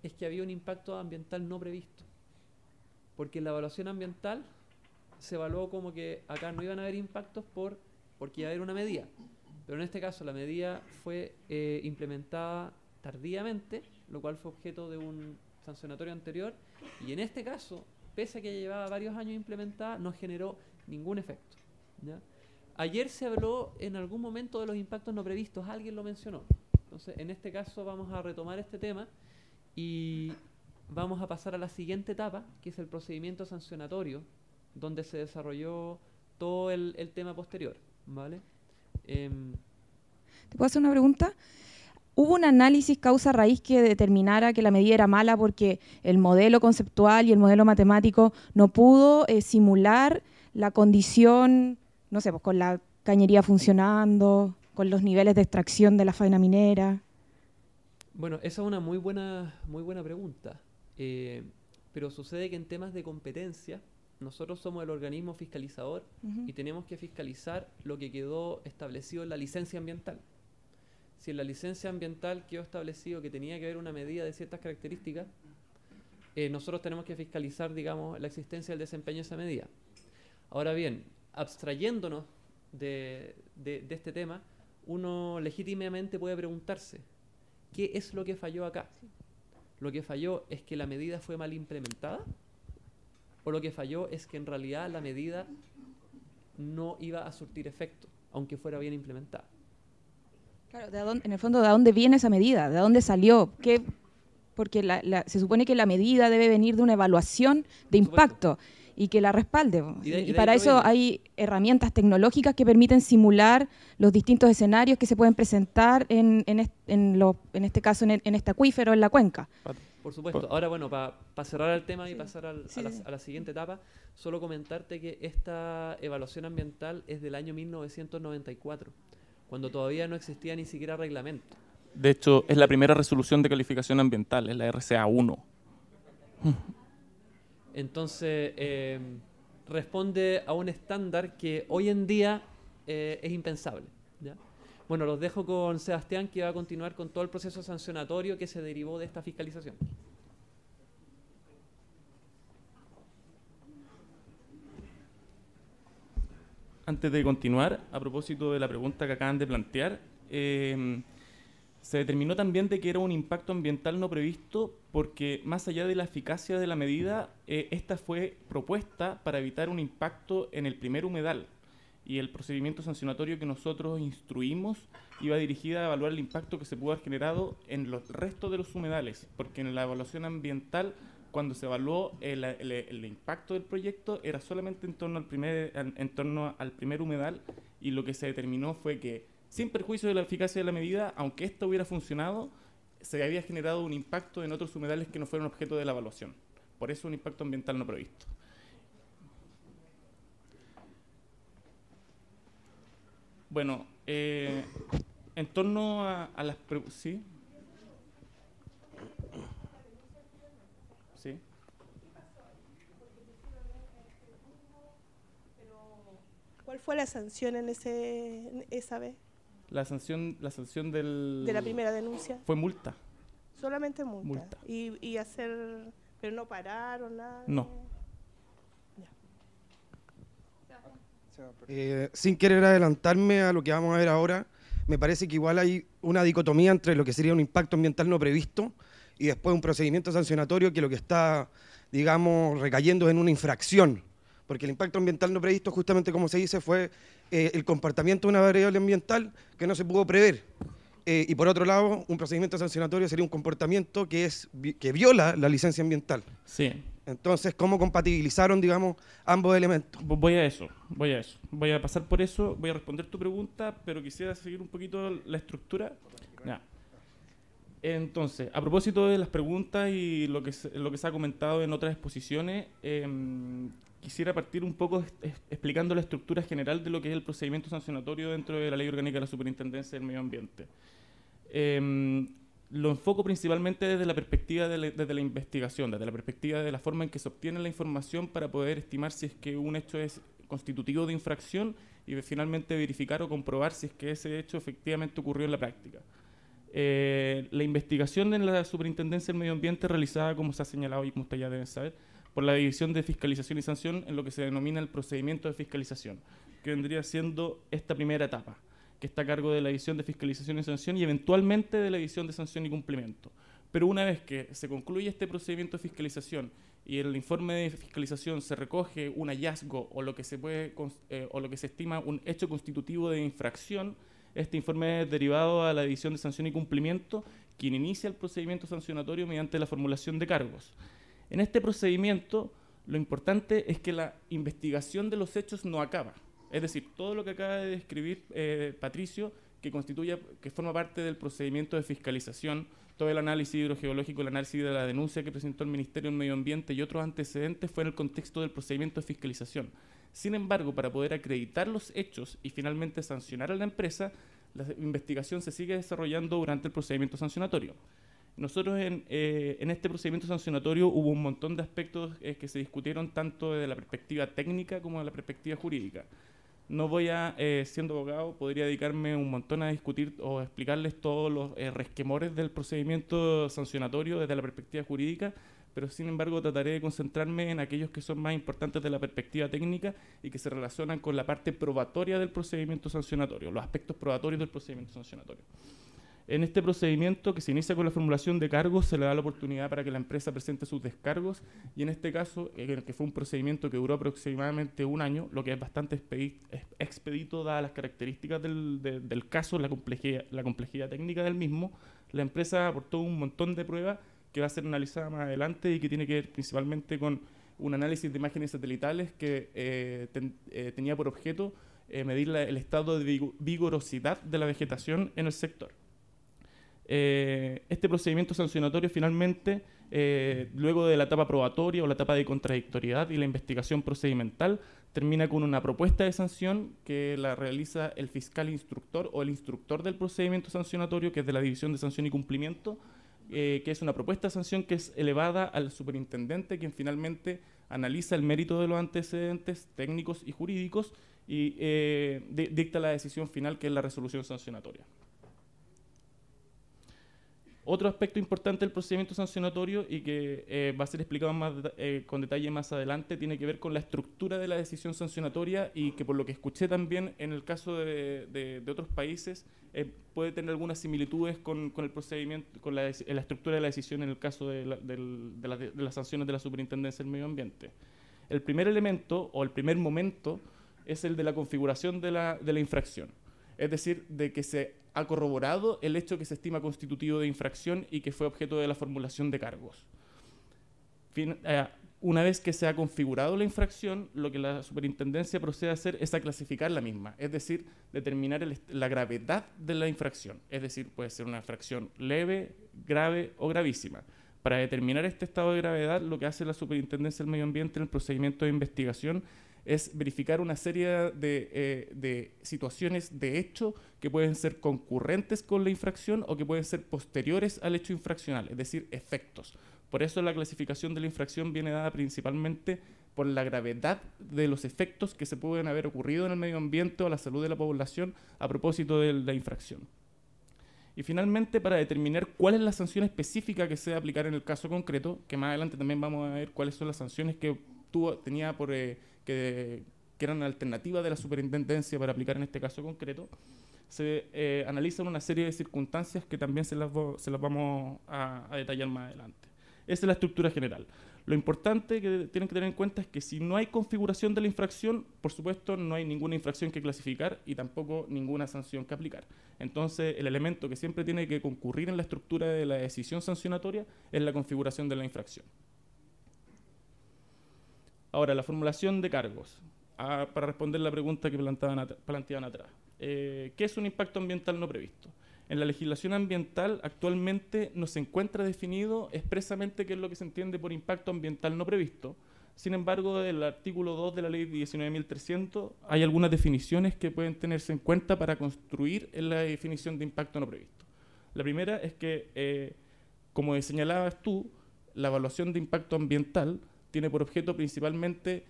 es que había un impacto ambiental no previsto, porque en la evaluación ambiental se evaluó como que acá no iban a haber impactos porque iba a haber una medida, pero en este caso la medida fue implementada tardíamente, lo cual fue objeto de un sancionatorio anterior, y en este caso, pese a que llevaba varios años implementada, no generó ningún efecto, ¿ya? Ayer se habló en algún momento de los impactos no previstos, alguien lo mencionó. Entonces, en este caso vamos a retomar este tema y vamos a pasar a la siguiente etapa, que es el procedimiento sancionatorio, donde se desarrolló todo el tema posterior, ¿vale? ¿Te puedo hacer una pregunta? ¿Hubo un análisis causa-raíz que determinara que la medida era mala porque el modelo conceptual y el modelo matemático no pudo simular la condición, no sé, pues con la cañería funcionando, con los niveles de extracción de la faena minera? Bueno, esa es una muy buena pregunta. Pero sucede que en temas de competencia, nosotros somos el organismo fiscalizador y tenemos que fiscalizar lo que quedó establecido en la licencia ambiental. Si en la licencia ambiental quedó establecido que tenía que haber una medida de ciertas características, nosotros tenemos que fiscalizar, digamos, la existencia del desempeño de esa medida. Ahora bien, abstrayéndonos de este tema, uno legítimamente puede preguntarse, ¿qué es lo que falló acá? ¿Lo que falló es que la medida fue mal implementada? ¿O lo que falló es que en realidad la medida no iba a surtir efecto, aunque fuera bien implementada? Claro, en el fondo, ¿de dónde viene esa medida? ¿De dónde salió? Porque se supone que la medida debe venir de una evaluación de impacto y que la respalde. Y para eso hay herramientas tecnológicas que permiten simular los distintos escenarios que se pueden presentar en este caso, en este acuífero, en la cuenca. Por supuesto. Ahora, bueno, para cerrar el tema y pasar a la siguiente etapa, solo comentarte que esta evaluación ambiental es del año 1994, cuando todavía no existía ni siquiera reglamento. De hecho, es la primera resolución de calificación ambiental, es la RCA 1. Entonces, responde a un estándar que hoy en día es impensable, ¿ya? Bueno, los dejo con Sebastián, que va a continuar con todo el proceso sancionatorio que se derivó de esta fiscalización. Antes de continuar, a propósito de la pregunta que acaban de plantear, se determinó también de que era un impacto ambiental no previsto porque, más allá de la eficacia de la medida, esta fue propuesta para evitar un impacto en el primer humedal, y el procedimiento sancionatorio que nosotros instruimos iba dirigida a evaluar el impacto que se pudo haber generado en los restos de los humedales, porque en la evaluación ambiental, cuando se evaluó el impacto del proyecto, era solamente en torno al primer humedal, y lo que se determinó fue que, sin perjuicio de la eficacia de la medida, aunque esto hubiera funcionado, se había generado un impacto en otros humedales que no fueron objeto de la evaluación. Por eso un impacto ambiental no previsto. Bueno, en torno a las preguntas... ¿Sí? ¿Sí? ¿Cuál fue la sanción en esa vez? La sanción de la primera denuncia. Fue multa. Solamente multa. Y hacer... Pero no pararon nada. No. Sin querer adelantarme a lo que vamos a ver ahora, me parece que igual hay una dicotomía entre lo que sería un impacto ambiental no previsto y después un procedimiento sancionatorio que lo que está, digamos, recayendo en una infracción. Porque el impacto ambiental no previsto, justamente como se dice, fue el comportamiento de una variable ambiental que no se pudo prever. y por otro lado, un procedimiento sancionatorio sería un comportamiento que viola la licencia ambiental. Sí. Entonces, ¿cómo compatibilizaron, digamos, ambos elementos? Voy a eso. Voy a pasar por eso, voy a responder tu pregunta, pero quisiera seguir un poquito la estructura. Ya. Entonces, a propósito de las preguntas y lo que se ha comentado en otras exposiciones, quisiera partir un poco explicando la estructura general de lo que es el procedimiento sancionatorio dentro de la Ley Orgánica de la Superintendencia del Medio Ambiente. Lo enfoco principalmente desde la perspectiva desde la investigación, desde la perspectiva de la forma en que se obtiene la información para poder estimar si es que un hecho es constitutivo de infracción y finalmente verificar o comprobar si es que ese hecho efectivamente ocurrió en la práctica. La investigación en la Superintendencia del Medio Ambiente realizada, como se ha señalado y como ustedes ya deben saber, por la División de Fiscalización y Sanción en lo que se denomina el procedimiento de fiscalización, que vendría siendo esta primera etapa, que está a cargo de la División de Fiscalización y Sanción y eventualmente de la División de Sanción y Cumplimiento. Pero una vez que se concluye este procedimiento de fiscalización y en el informe de fiscalización se recoge un hallazgo o lo que se estima un hecho constitutivo de infracción, este informe es derivado a la División de Sanción y Cumplimiento, quien inicia el procedimiento sancionatorio mediante la formulación de cargos. En este procedimiento, lo importante es que la investigación de los hechos no acaba. Es decir, todo lo que acaba de describir Patricio, que forma parte del procedimiento de fiscalización, todo el análisis hidrogeológico, el análisis de la denuncia que presentó el Ministerio del Medio Ambiente y otros antecedentes fue en el contexto del procedimiento de fiscalización. Sin embargo, para poder acreditar los hechos y finalmente sancionar a la empresa, la investigación se sigue desarrollando durante el procedimiento sancionatorio. Nosotros en este procedimiento sancionatorio hubo un montón de aspectos que se discutieron tanto desde la perspectiva técnica como de la perspectiva jurídica. No voy a, siendo abogado, podría dedicarme un montón a discutir o explicarles todos los resquemores del procedimiento sancionatorio desde la perspectiva jurídica, pero sin embargo trataré de concentrarme en aquellos que son más importantes de la perspectiva técnica y que se relacionan con la parte probatoria del procedimiento sancionatorio, los aspectos probatorios del procedimiento sancionatorio. En este procedimiento, que se inicia con la formulación de cargos, se le da la oportunidad para que la empresa presente sus descargos y en este caso, que fue un procedimiento que duró aproximadamente un año, lo que es bastante expedito dadas las características del caso, la complejidad técnica del mismo, la empresa aportó un montón de pruebas que va a ser analizada más adelante y que tiene que ver principalmente con un análisis de imágenes satelitales que tenía por objeto medir el estado de vigorosidad de la vegetación en el sector. Este procedimiento sancionatorio finalmente, luego de la etapa probatoria o la etapa de contradictoriedad y la investigación procedimental, termina con una propuesta de sanción que la realiza el fiscal instructor o el instructor del procedimiento sancionatorio, que es de la División de Sanción y Cumplimiento, que es una propuesta de sanción que es elevada al superintendente, quien finalmente analiza el mérito de los antecedentes técnicos y jurídicos y dicta la decisión final, que es la resolución sancionatoria. Otro aspecto importante del procedimiento sancionatorio y que va a ser explicado con detalle más adelante tiene que ver con la estructura de la decisión sancionatoria y que por lo que escuché también en el caso de otros países puede tener algunas similitudes con el procedimiento, con la estructura de la decisión en el caso de las sanciones de la Superintendencia del Medio Ambiente. El primer elemento o el primer momento es el de la configuración de la infracción. Es decir, de que se ha corroborado el hecho que se estima constitutivo de infracción y que fue objeto de la formulación de cargos. Una vez que se ha configurado la infracción, lo que la superintendencia procede a hacer es a clasificar la misma, es decir, determinar la gravedad de la infracción. Es decir, puede ser una infracción leve, grave o gravísima. Para determinar este estado de gravedad, lo que hace la Superintendencia del Medio Ambiente en el procedimiento de investigación es verificar una serie de situaciones de hecho que pueden ser concurrentes con la infracción o que pueden ser posteriores al hecho infraccional, es decir, efectos. Por eso la clasificación de la infracción viene dada principalmente por la gravedad de los efectos que se pueden haber ocurrido en el medio ambiente o a la salud de la población a propósito de la infracción. Y finalmente, para determinar cuál es la sanción específica que se debe aplicar en el caso concreto, que más adelante también vamos a ver cuáles son las sanciones que tenía que eran alternativas de la superintendencia para aplicar en este caso concreto, se analizan una serie de circunstancias que también se las vamos a detallar más adelante. Esa es la estructura general. Lo importante que tienen que tener en cuenta es que si no hay configuración de la infracción, por supuesto no hay ninguna infracción que clasificar y tampoco ninguna sanción que aplicar. Entonces, el elemento que siempre tiene que concurrir en la estructura de la decisión sancionatoria es la configuración de la infracción. Ahora, la formulación de cargos. Para responder la pregunta que planteaban atrás. ¿Qué es un impacto ambiental no previsto? En la legislación ambiental actualmente no se encuentra definido expresamente qué es lo que se entiende por impacto ambiental no previsto. Sin embargo, del artículo 2 de la ley 19.300 hay algunas definiciones que pueden tenerse en cuenta para construir en la definición de impacto no previsto. La primera es que, como señalabas tú, la evaluación de impacto ambiental tiene por objeto principalmente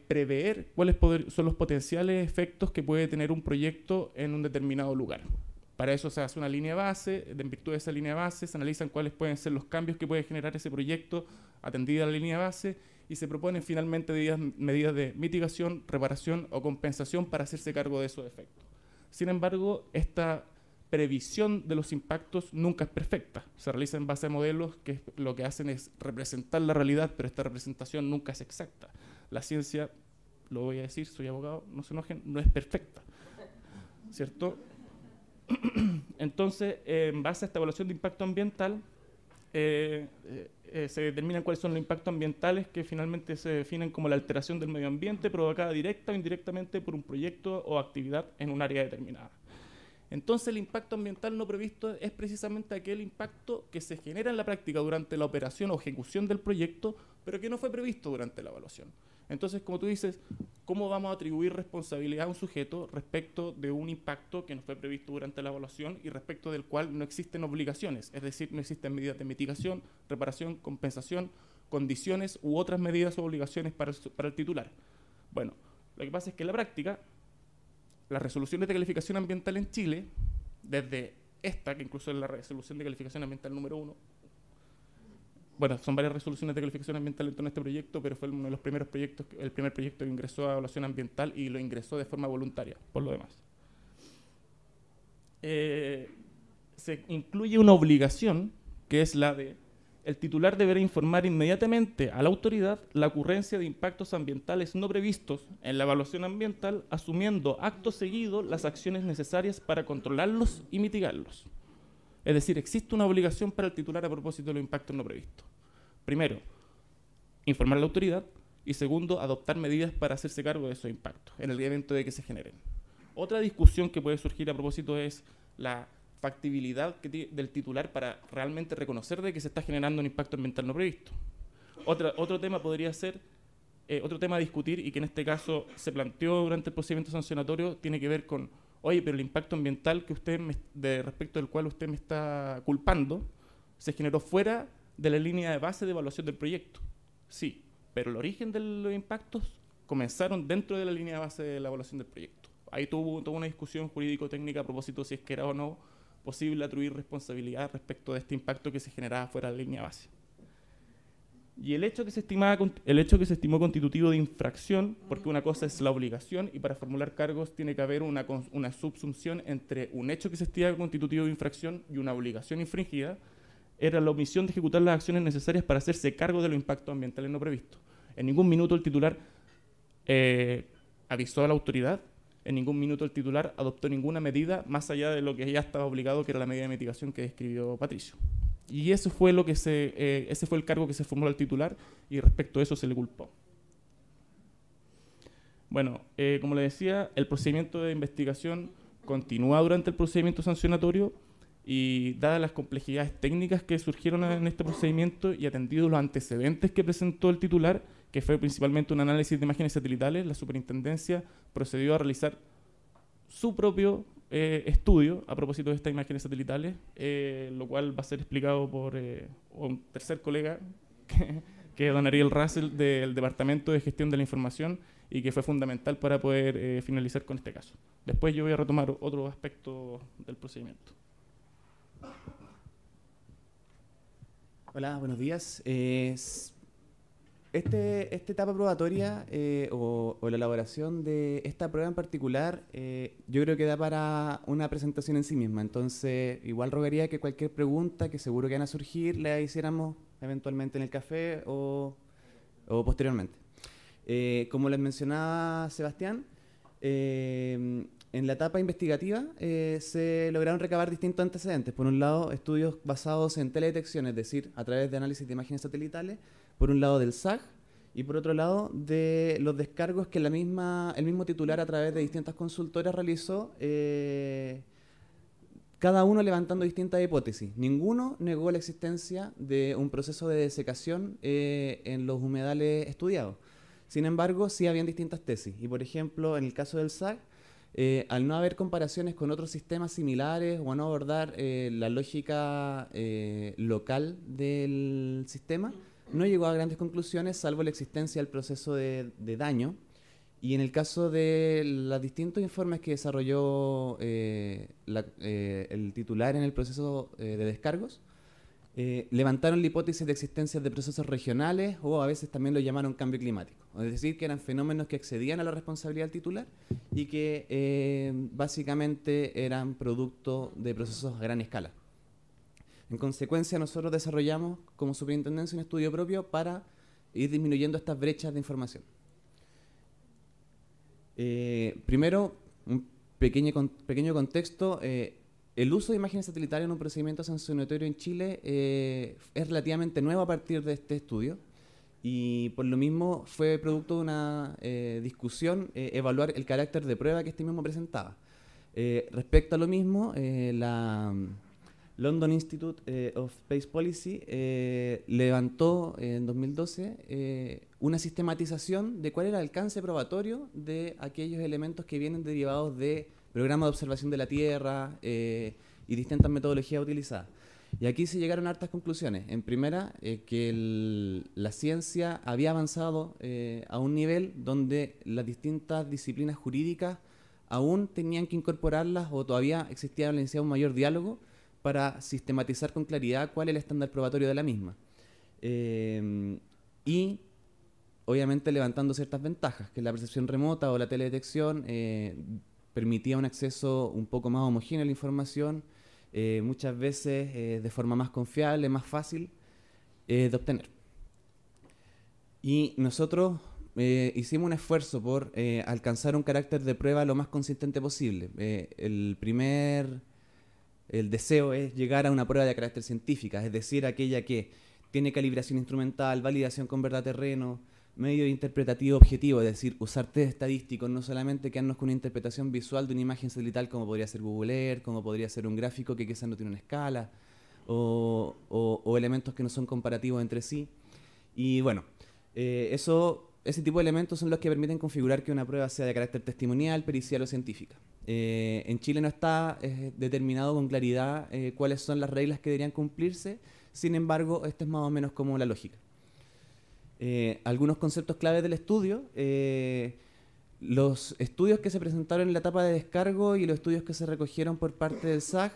prever cuáles son los potenciales efectos que puede tener un proyecto en un determinado lugar. Para eso se hace una línea base, en virtud de esa línea base se analizan cuáles pueden ser los cambios que puede generar ese proyecto atendida la línea base y se proponen finalmente medidas de mitigación, reparación o compensación para hacerse cargo de esos efectos. Sin embargo, esta previsión de los impactos nunca es perfecta. Se realiza en base a modelos que lo que hacen es representar la realidad, pero esta representación nunca es exacta. La ciencia, lo voy a decir, soy abogado, no se enojen, no es perfecta, ¿cierto? Entonces, en base a esta evaluación de impacto ambiental, se determinan cuáles son los impactos ambientales que finalmente se definen como la alteración del medio ambiente provocada directa o indirectamente por un proyecto o actividad en un área determinada. Entonces, el impacto ambiental no previsto es precisamente aquel impacto que se genera en la práctica durante la operación o ejecución del proyecto, pero que no fue previsto durante la evaluación. Entonces, como tú dices, ¿cómo vamos a atribuir responsabilidad a un sujeto respecto de un impacto que no fue previsto durante la evaluación y respecto del cual no existen obligaciones? Es decir, no existen medidas de mitigación, reparación, compensación, condiciones u otras medidas o obligaciones para el titular. Bueno, lo que pasa es que en la práctica, las resoluciones de calificación ambiental en Chile, desde esta, que incluso es la resolución de calificación ambiental número 1, bueno, son varias resoluciones de calificación ambiental en torno a este proyecto, pero fue uno de los primeros proyectos, el primer proyecto que ingresó a evaluación ambiental y lo ingresó de forma voluntaria, por lo demás. Se incluye una obligación, que es la de el titular deberá informar inmediatamente a la autoridad la ocurrencia de impactos ambientales no previstos en la evaluación ambiental, asumiendo acto seguido las acciones necesarias para controlarlos y mitigarlos. Es decir, existe una obligación para el titular a propósito de los impactos no previstos. Primero, informar a la autoridad y segundo, adoptar medidas para hacerse cargo de esos impactos en el evento de que se generen. Otra discusión que puede surgir a propósito es la factibilidad del titular para realmente reconocer de que se está generando un impacto ambiental no previsto. Otro tema podría ser, otro tema a discutir y que en este caso se planteó durante el procedimiento sancionatorio, tiene que ver con, oye, pero el impacto ambiental que respecto del cual usted me está culpando se generó fuera de la línea de base de evaluación del proyecto. Sí, pero el origen de los impactos comenzaron dentro de la línea de base de la evaluación del proyecto. Ahí tuvo toda una discusión jurídico-técnica a propósito de si es que era o no posible atribuir responsabilidad respecto de este impacto que se generaba fuera de la línea base. Y el hecho que se estimó constitutivo de infracción, porque una cosa es la obligación y para formular cargos tiene que haber una subsunción entre un hecho que se estima constitutivo de infracción y una obligación infringida, era la omisión de ejecutar las acciones necesarias para hacerse cargo de los impactos ambientales no previstos. En ningún minuto el titular avisó a la autoridad, en ningún minuto el titular adoptó ninguna medida más allá de lo que ya estaba obligado, que era la medida de mitigación que describió Patricio. Y eso fue ese fue el cargo que se formuló al titular y respecto a eso se le culpó. Bueno, como le decía, el procedimiento de investigación continúa durante el procedimiento sancionatorio y dadas las complejidades técnicas que surgieron en este procedimiento y atendidos los antecedentes que presentó el titular, que fue principalmente un análisis de imágenes satelitales, la superintendencia procedió a realizar su propio estudio a propósito de estas imágenes satelitales, lo cual va a ser explicado por un tercer colega, que es don Ariel Russell, del Departamento de Gestión de la Información, y que fue fundamental para poder finalizar con este caso. Después yo voy a retomar otro aspecto del procedimiento. Hola, buenos días. Esta etapa probatoria o la elaboración de esta prueba en particular, yo creo que da para una presentación en sí misma. Entonces, igual rogaría que cualquier pregunta que seguro que van a surgir la hiciéramos eventualmente en el café o o posteriormente. Como les mencionaba Sebastián, en la etapa investigativa se lograron recabar distintos antecedentes. Por un lado, estudios basados en teledetección, es decir, a través de análisis de imágenes satelitales, por un lado del SAG, y por otro lado de los descargos que el mismo titular a través de distintas consultoras realizó, cada uno levantando distintas hipótesis. Ninguno negó la existencia de un proceso de desecación en los humedales estudiados. Sin embargo, sí habían distintas tesis. Y por ejemplo, en el caso del SAG, al no haber comparaciones con otros sistemas similares o a no abordar la lógica local del sistema, no llegó a grandes conclusiones, salvo la existencia del proceso de daño. Y en el caso de los distintos informes que desarrolló el titular en el proceso de descargos, levantaron la hipótesis de existencia de procesos regionales, o a veces también lo llamaron cambio climático. Es decir, que eran fenómenos que excedían a la responsabilidad del titular y que básicamente eran producto de procesos a gran escala. En consecuencia, nosotros desarrollamos como superintendencia un estudio propio para ir disminuyendo estas brechas de información. Primero, un pequeño contexto. El uso de imágenes satelitales en un procedimiento sancionatorio en Chile es relativamente nuevo a partir de este estudio, y por lo mismo fue producto de una discusión evaluar el carácter de prueba que este mismo presentaba. Respecto a lo mismo, la London Institute of Space Policy levantó en 2012 una sistematización de cuál era el alcance probatorio de aquellos elementos que vienen derivados de programas de observación de la Tierra y distintas metodologías utilizadas. Y aquí se llegaron a hartas conclusiones. En primera, que la ciencia había avanzado a un nivel donde las distintas disciplinas jurídicas aún tenían que incorporarlas, o todavía existía la necesidad de un mayor diálogo para sistematizar con claridad cuál es el estándar probatorio de la misma. Y obviamente levantando ciertas ventajas, que la percepción remota o la teledetección permitía un acceso un poco más homogéneo a la información, muchas veces de forma más confiable, más fácil de obtener. Y nosotros hicimos un esfuerzo por alcanzar un carácter de prueba lo más consistente posible. El deseo es llegar a una prueba de carácter científica, es decir, aquella que tiene calibración instrumental, validación con verdad-terreno, medio interpretativo objetivo, es decir, usar test estadísticos, no solamente quedarnos con una interpretación visual de una imagen satelital como podría ser Google Earth, como podría ser un gráfico que quizás no tiene una escala, o elementos que no son comparativos entre sí. Y bueno, ese tipo de elementos son los que permiten configurar que una prueba sea de carácter testimonial, pericial o científica. En Chile no está determinado con claridad cuáles son las reglas que deberían cumplirse, sin embargo, esta es más o menos como la lógica. Algunos conceptos claves del estudio. Los estudios que se presentaron en la etapa de descargo y los estudios que se recogieron por parte del SAG,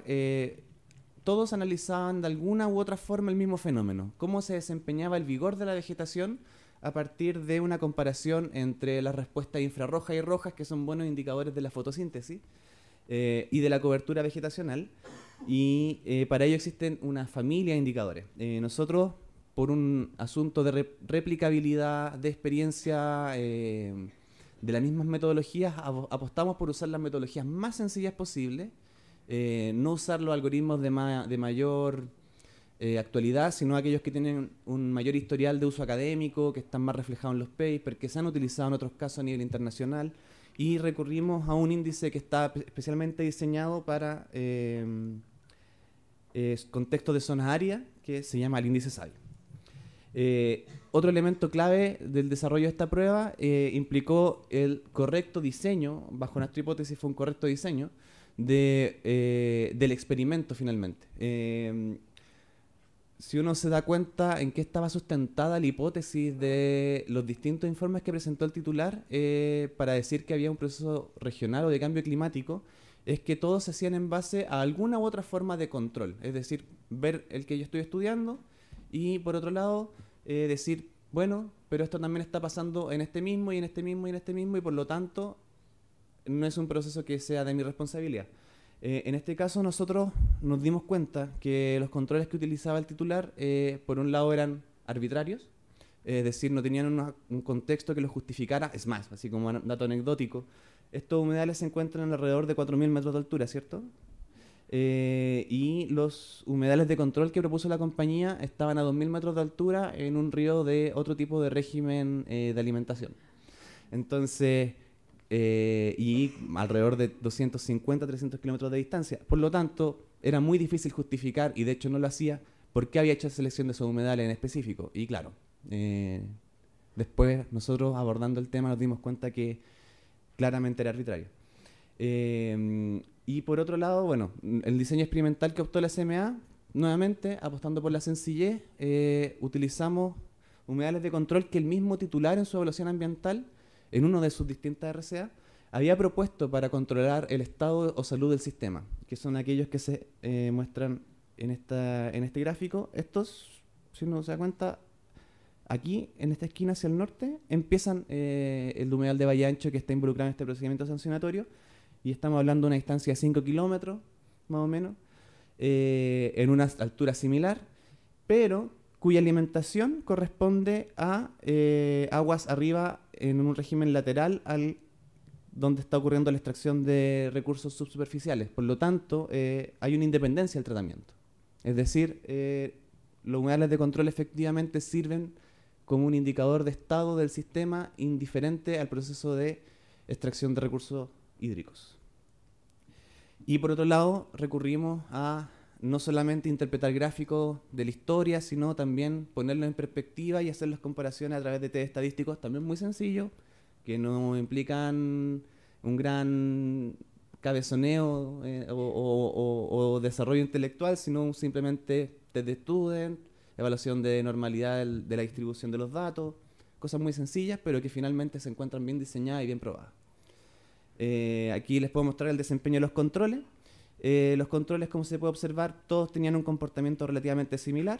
todos analizaban de alguna u otra forma el mismo fenómeno, cómo se desempeñaba el vigor de la vegetación a partir de una comparación entre las respuestas infrarrojas y rojas, que son buenos indicadores de la fotosíntesis y de la cobertura vegetacional, y para ello existen una familia de indicadores. Nosotros, por un asunto de replicabilidad de experiencia de las mismas metodologías, apostamos por usar las metodologías más sencillas posibles, no usar los algoritmos de mayor actualidad, sino aquellos que tienen un mayor historial de uso académico, que están más reflejados en los papers, que se han utilizado en otros casos a nivel internacional, y recurrimos a un índice que está especialmente diseñado para contextos de zonas áridas, que se llama el índice SABI. Otro elemento clave del desarrollo de esta prueba implicó el correcto diseño, bajo nuestra hipótesis fue un correcto diseño, del experimento finalmente. Si uno se da cuenta en qué estaba sustentada la hipótesis de los distintos informes que presentó el titular para decir que había un proceso regional o de cambio climático, es que todos se hacían en base a alguna u otra forma de control. Es decir, ver el que yo estoy estudiando y, por otro lado, decir, bueno, pero esto también está pasando en este mismo y en este mismo y en este mismo, y por lo tanto no es un proceso que sea de mi responsabilidad. En este caso nosotros nos dimos cuenta que los controles que utilizaba el titular, por un lado eran arbitrarios, es decir, no tenían un contexto que los justificara. Es más, así como dato anecdótico, estos humedales se encuentran alrededor de 4.000 metros de altura, ¿cierto? Y los humedales de control que propuso la compañía estaban a 2.000 metros de altura en un río de otro tipo de régimen de alimentación. Entonces, y alrededor de 250, 300 kilómetros de distancia. Por lo tanto, era muy difícil justificar, y de hecho no lo hacía, por qué había hecho selección de esos humedales en específico. Y claro, después nosotros abordando el tema nos dimos cuenta que claramente era arbitrario. Y por otro lado, bueno, el diseño experimental que optó la SMA, nuevamente, apostando por la sencillez, utilizamos humedales de control que el mismo titular en su evaluación ambiental, en uno de sus distintas RCA, había propuesto para controlar el estado o salud del sistema, que son aquellos que se muestran en este gráfico. Estos, si uno se da cuenta, aquí, en esta esquina hacia el norte, empiezan el humedal de Valle Ancho que está involucrado en este procedimiento sancionatorio, y estamos hablando de una distancia de 5 kilómetros, más o menos, en una altura similar, pero cuya alimentación corresponde a aguas arriba en un régimen lateral al donde está ocurriendo la extracción de recursos subsuperficiales. Por lo tanto, hay una independencia del tratamiento. Es decir, los humedales de control efectivamente sirven como un indicador de estado del sistema indiferente al proceso de extracción de recursos hídricos. Y por otro lado, recurrimos a no solamente interpretar gráficos de la historia, sino también ponerlos en perspectiva y hacer las comparaciones a través de test estadísticos también muy sencillos, que no implican un gran cabezoneo o desarrollo intelectual, sino simplemente test de student, evaluación de normalidad de la distribución de los datos, cosas muy sencillas, pero que finalmente se encuentran bien diseñadas y bien probadas. Aquí les puedo mostrar el desempeño de los controles. Los controles, como se puede observar, todos tenían un comportamiento relativamente similar,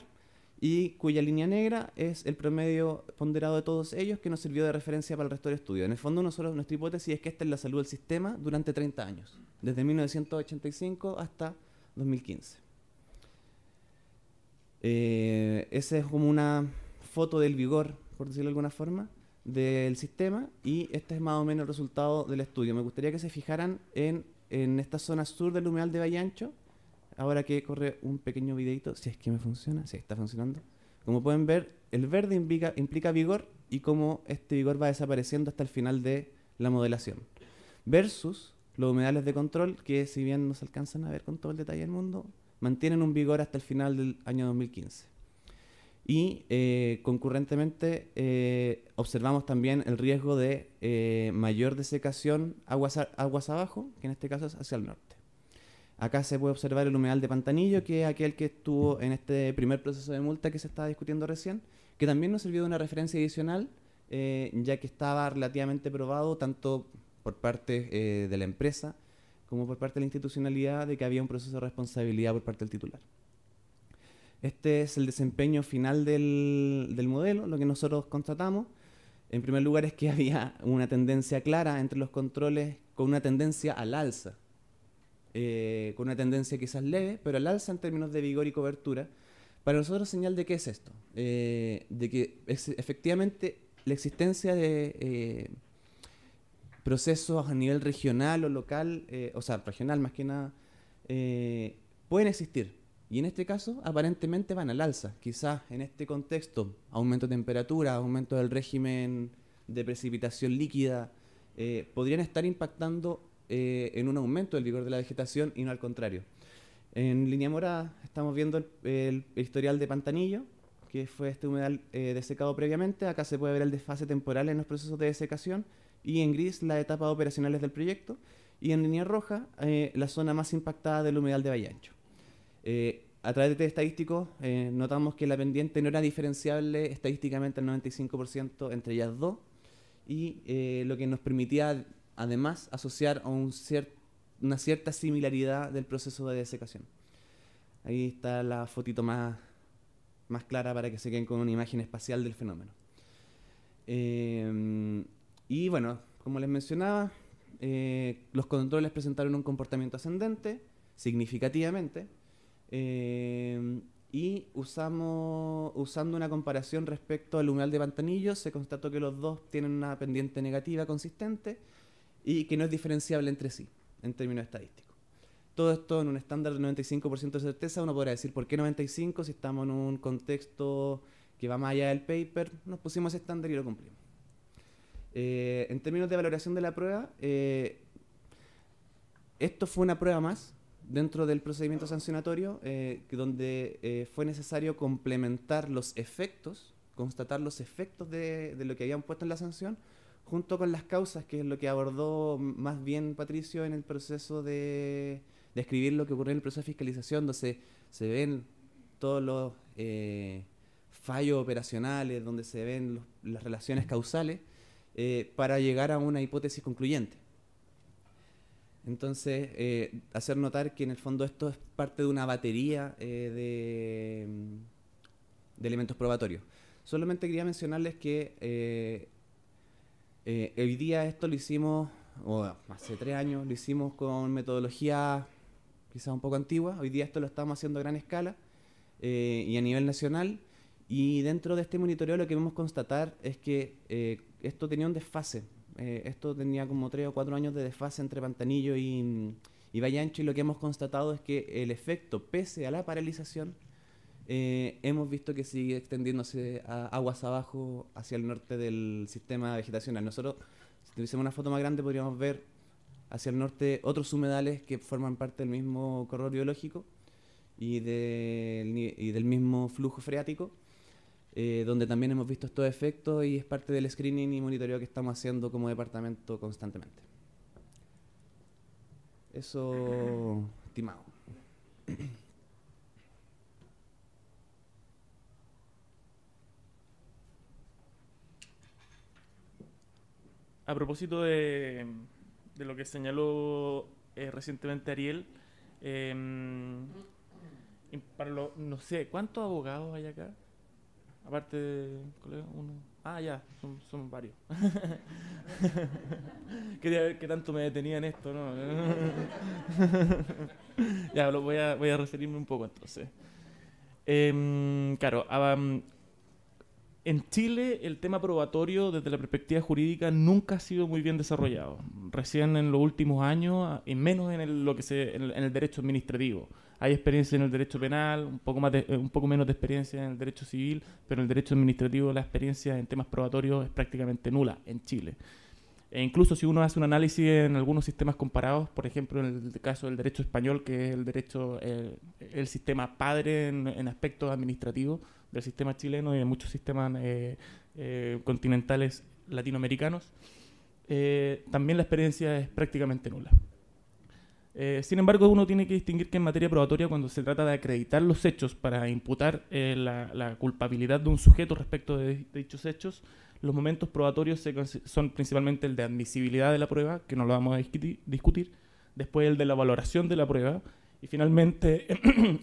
y cuya línea negra es el promedio ponderado de todos ellos, que nos sirvió de referencia para el resto del estudio. En el fondo, nuestra hipótesis es que esta es la salud del sistema durante 30 años, desde 1985 hasta 2015. Esa es como una foto del vigor, por decirlo de alguna forma, del sistema, y este es más o menos el resultado del estudio. Me gustaría que se fijaran en esta zona sur del humedal de Valle Ancho, ahora que corre un pequeño videito, si es que me funciona, si está funcionando. Como pueden ver, el verde implica vigor, y cómo este vigor va desapareciendo hasta el final de la modelación. Versus los humedales de control, que si bien no se alcanzan a ver con todo el detalle del mundo, mantienen un vigor hasta el final del año 2015. Y concurrentemente observamos también el riesgo de mayor desecación aguas abajo, que en este caso es hacia el norte. Acá se puede observar el humedal de Pantanillo, que es aquel que estuvo en este primer proceso de multa que se estaba discutiendo recién, que también nos sirvió de una referencia adicional, ya que estaba relativamente probado tanto por parte de la empresa como por parte de la institucionalidad de que había un proceso de responsabilidad por parte del titular. Este es el desempeño final del modelo. Lo que nosotros constatamos, en primer lugar, es que había una tendencia clara entre los controles, con una tendencia al alza, con una tendencia quizás leve, pero al alza en términos de vigor y cobertura. Para nosotros, señal de qué es esto, de que efectivamente la existencia de procesos a nivel regional o local, o sea, regional más que nada, pueden existir. Y en este caso, aparentemente van al alza. Quizás en este contexto, aumento de temperatura, aumento del régimen de precipitación líquida, podrían estar impactando en un aumento del vigor de la vegetación y no al contrario. En línea morada estamos viendo el historial de Pantanillo, que fue este humedal desecado previamente. Acá se puede ver el desfase temporal en los procesos de desecación, y en gris las etapas operacionales del proyecto, y en línea roja la zona más impactada del humedal de Valle Ancho. A través de test estadísticos notamos que la pendiente no era diferenciable estadísticamente al 95% entre ellas dos, y lo que nos permitía además asociar a una cierta similaridad del proceso de desecación. Ahí está la fotito más clara para que se queden con una imagen espacial del fenómeno. Y bueno, como les mencionaba, los controles presentaron un comportamiento ascendente significativamente, y usando una comparación respecto al umbral de Pantanillos, se constató que los dos tienen una pendiente negativa consistente y que no es diferenciable entre sí, en términos estadísticos. Todo esto en un estándar de 95% de certeza. Uno podrá decir, ¿por qué 95 si estamos en un contexto que va más allá del paper? Nos pusimos ese estándar y lo cumplimos. En términos de valoración de la prueba, esto fue una prueba más dentro del procedimiento sancionatorio, donde fue necesario complementar los efectos, constatar los efectos de lo que habían puesto en la sanción, junto con las causas, que es lo que abordó más bien Patricio en el proceso de describir lo que ocurrió en el proceso de fiscalización, donde se ven todos los fallos operacionales, donde se ven las relaciones causales, para llegar a una hipótesis concluyente. Entonces, hacer notar que en el fondo esto es parte de una batería de elementos probatorios. Solamente quería mencionarles que hoy día esto lo hicimos, o hace 3 años, lo hicimos con metodología quizás un poco antigua. Hoy día esto lo estamos haciendo a gran escala y a nivel nacional. Y dentro de este monitoreo lo que vamos a constatar es que esto tenía un desfase. Esto tenía como 3 o 4 años de desfase entre Pantanillo y Valle Ancho, y lo que hemos constatado es que el efecto, pese a la paralización, hemos visto que sigue extendiéndose aguas abajo hacia el norte del sistema vegetacional. Nosotros, si tuviésemos una foto más grande, podríamos ver hacia el norte otros humedales que forman parte del mismo corredor biológico y del mismo flujo freático, donde también hemos visto estos efectos, y es parte del screening y monitoreo que estamos haciendo como departamento constantemente. Eso, estimado. A propósito de lo que señaló recientemente Ariel, no sé, ¿cuántos abogados hay acá? Aparte de colega, uno. Ah, ya, son varios. Quería ver qué tanto me detenía en esto, ¿no? Ya, voy a referirme un poco entonces. Claro, en Chile el tema probatorio desde la perspectiva jurídica nunca ha sido muy bien desarrollado. Recién en los últimos años, y menos en el derecho administrativo. Hay experiencia en el derecho penal, un poco menos de experiencia en el derecho civil, pero en el derecho administrativo la experiencia en temas probatorios es prácticamente nula en Chile. E incluso si uno hace un análisis en algunos sistemas comparados, por ejemplo en el caso del derecho español, que es el sistema padre en aspectos administrativos del sistema chileno y de muchos sistemas continentales latinoamericanos, también la experiencia es prácticamente nula. Sin embargo, uno tiene que distinguir que en materia probatoria, cuando se trata de acreditar los hechos para imputar la culpabilidad de un sujeto respecto de dichos hechos, los momentos probatorios son principalmente el de admisibilidad de la prueba, que no lo vamos a discutir, después el de la valoración de la prueba, y finalmente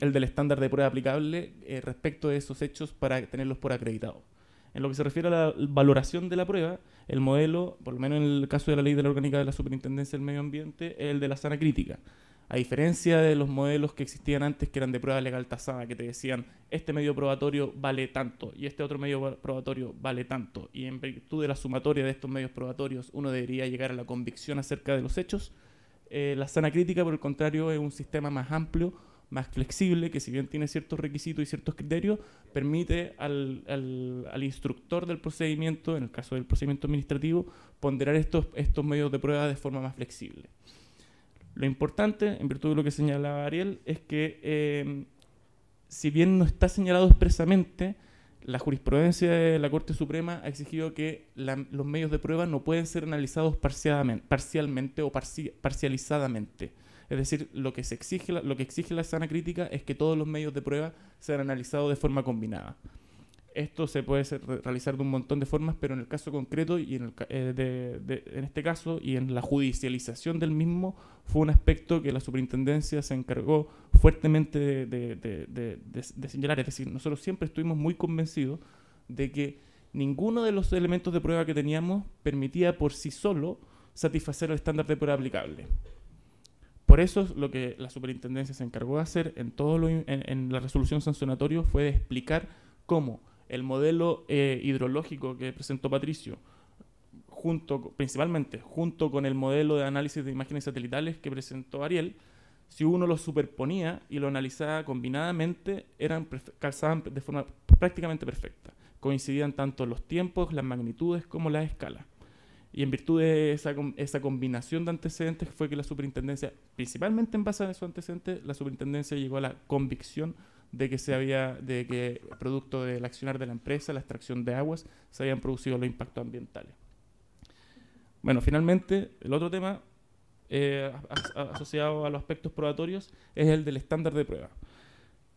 el del estándar de prueba aplicable respecto de esos hechos para tenerlos por acreditados. En lo que se refiere a la valoración de la prueba, el modelo, por lo menos en el caso de la ley de la orgánica de la Superintendencia del Medio Ambiente, es el de la sana crítica. A diferencia de los modelos que existían antes, que eran de prueba legal tasada, que te decían, este medio probatorio vale tanto y este otro medio probatorio vale tanto, y en virtud de la sumatoria de estos medios probatorios uno debería llegar a la convicción acerca de los hechos. La sana crítica, por el contrario, es un sistema más amplio, más flexible, que si bien tiene ciertos requisitos y ciertos criterios, permite al instructor del procedimiento, en el caso del procedimiento administrativo, ponderar estos medios de prueba de forma más flexible. Lo importante, en virtud de lo que señalaba Ariel, es que si bien no está señalado expresamente, la jurisprudencia de la Corte Suprema ha exigido que los medios de prueba no pueden ser analizados parcialmente o parcializadamente. Es decir, lo que exige la sana crítica es que todos los medios de prueba sean analizados de forma combinada. Esto se puede realizar de un montón de formas, pero en el caso concreto y en este caso y en la judicialización del mismo fue un aspecto que la superintendencia se encargó fuertemente de señalar. Es decir, nosotros siempre estuvimos muy convencidos de que ninguno de los elementos de prueba que teníamos permitía por sí solo satisfacer el estándar de prueba aplicable. por eso lo que la superintendencia se encargó de hacer en la resolución sancionatoria fue de explicar cómo el modelo hidrológico que presentó Patricio, principalmente junto con el modelo de análisis de imágenes satelitales que presentó Ariel, si uno los superponía y lo analizaba combinadamente, calzaban de forma prácticamente perfecta. Coincidían tanto los tiempos, las magnitudes como las escalas. Y en virtud de esa combinación de antecedentes fue que la superintendencia, principalmente en base a esos antecedentes, la superintendencia llegó a la convicción de que producto del accionar de la empresa, la extracción de aguas, se habían producido los impactos ambientales. Bueno, finalmente, el otro tema asociado a los aspectos probatorios es el del estándar de prueba.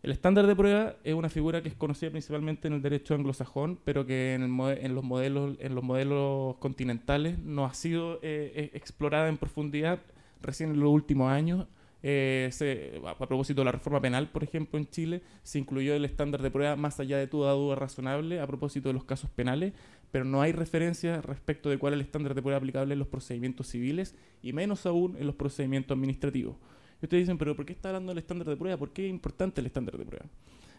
El estándar de prueba es una figura que es conocida principalmente en el derecho anglosajón, pero que en los modelos continentales no ha sido explorada en profundidad recién en los últimos años. A propósito de la reforma penal, por ejemplo, en Chile, se incluyó el estándar de prueba más allá de toda duda razonable a propósito de los casos penales, pero no hay referencia respecto de cuál es el estándar de prueba aplicable en los procedimientos civiles y menos aún en los procedimientos administrativos. Y ustedes dicen, pero ¿por qué está hablando del estándar de prueba? ¿Por qué es importante el estándar de prueba?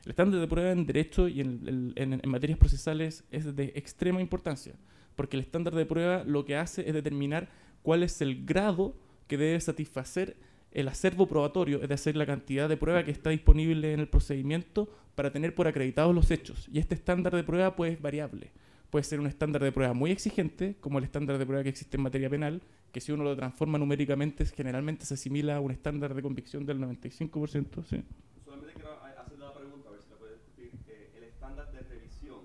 El estándar de prueba en derecho y en materias procesales es de extrema importancia, porque el estándar de prueba lo que hace es determinar cuál es el grado que debe satisfacer el acervo probatorio, es decir, la cantidad de prueba que está disponible en el procedimiento para tener por acreditados los hechos. Y este estándar de prueba pues, es variable. Puede ser un estándar de prueba muy exigente, como el estándar de prueba que existe en materia penal, que si uno lo transforma numéricamente, generalmente se asimila a un estándar de convicción del 95%. ¿Sí? Solamente quiero hacer una pregunta, a ver si la puedes discutir. El estándar de revisión,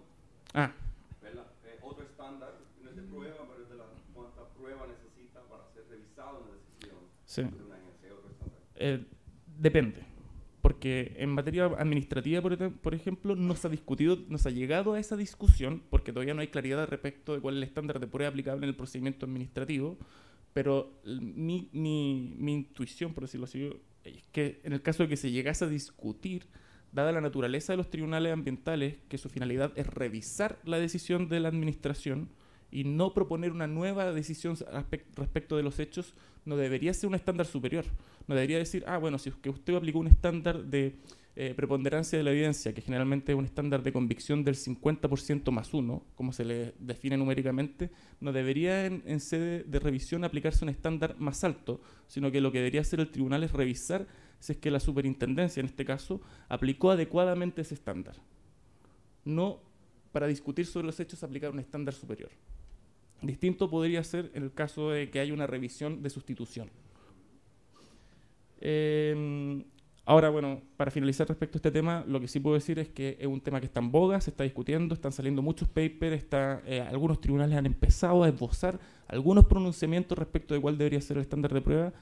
¿verdad? Otro estándar, no es de prueba, pero es de cuánta prueba necesita para ser revisado una decisión de una agencia. Otro estándar. Depende. Porque en materia administrativa, por ejemplo, no se ha llegado a esa discusión, porque todavía no hay claridad respecto de cuál es el estándar de prueba aplicable en el procedimiento administrativo, pero mi intuición, por decirlo así, es que en el caso de que se llegase a discutir, dada la naturaleza de los tribunales ambientales, que su finalidad es revisar la decisión de la administración y no proponer una nueva decisión respecto de los hechos, no debería ser un estándar superior. No debería decir, bueno, si es que usted aplicó un estándar de preponderancia de la evidencia, que generalmente es un estándar de convicción del 50% más 1, como se le define numéricamente, no debería en sede de revisión aplicarse un estándar más alto, sino que lo que debería hacer el tribunal es revisar si es que la superintendencia, en este caso, aplicó adecuadamente ese estándar. No para discutir sobre los hechos aplicar un estándar superior. Distinto podría ser en el caso de que haya una revisión de sustitución. Ahora, bueno, para finalizar respecto a este tema, lo que sí puedo decir es que es un tema que está en boga, se está discutiendo, están saliendo muchos papers, algunos tribunales han empezado a esbozar algunos pronunciamientos respecto de cuál debería ser el estándar de prueba.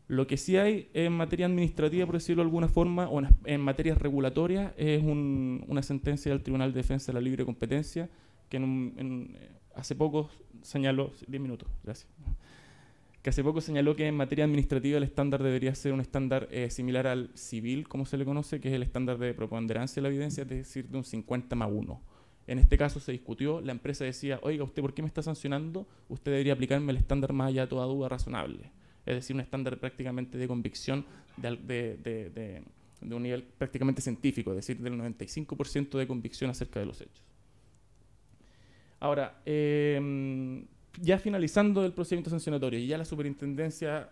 Lo que sí hay en materia administrativa, por decirlo de alguna forma, o en materias regulatorias, es una sentencia del Tribunal de Defensa de la Libre Competencia, que hace poco señaló, 10 minutos, gracias, que hace poco señaló que en materia administrativa el estándar debería ser un estándar similar al civil, como se le conoce, que es el estándar de preponderancia de la evidencia, es decir, de un 50+1. En este caso se discutió, la empresa decía, oiga, ¿usted por qué me está sancionando? Usted debería aplicarme el estándar más allá de toda duda razonable. Es decir, un estándar prácticamente de convicción de un nivel prácticamente científico, es decir, del 95% de convicción acerca de los hechos. Ahora, ya finalizando el procedimiento sancionatorio y ya la superintendencia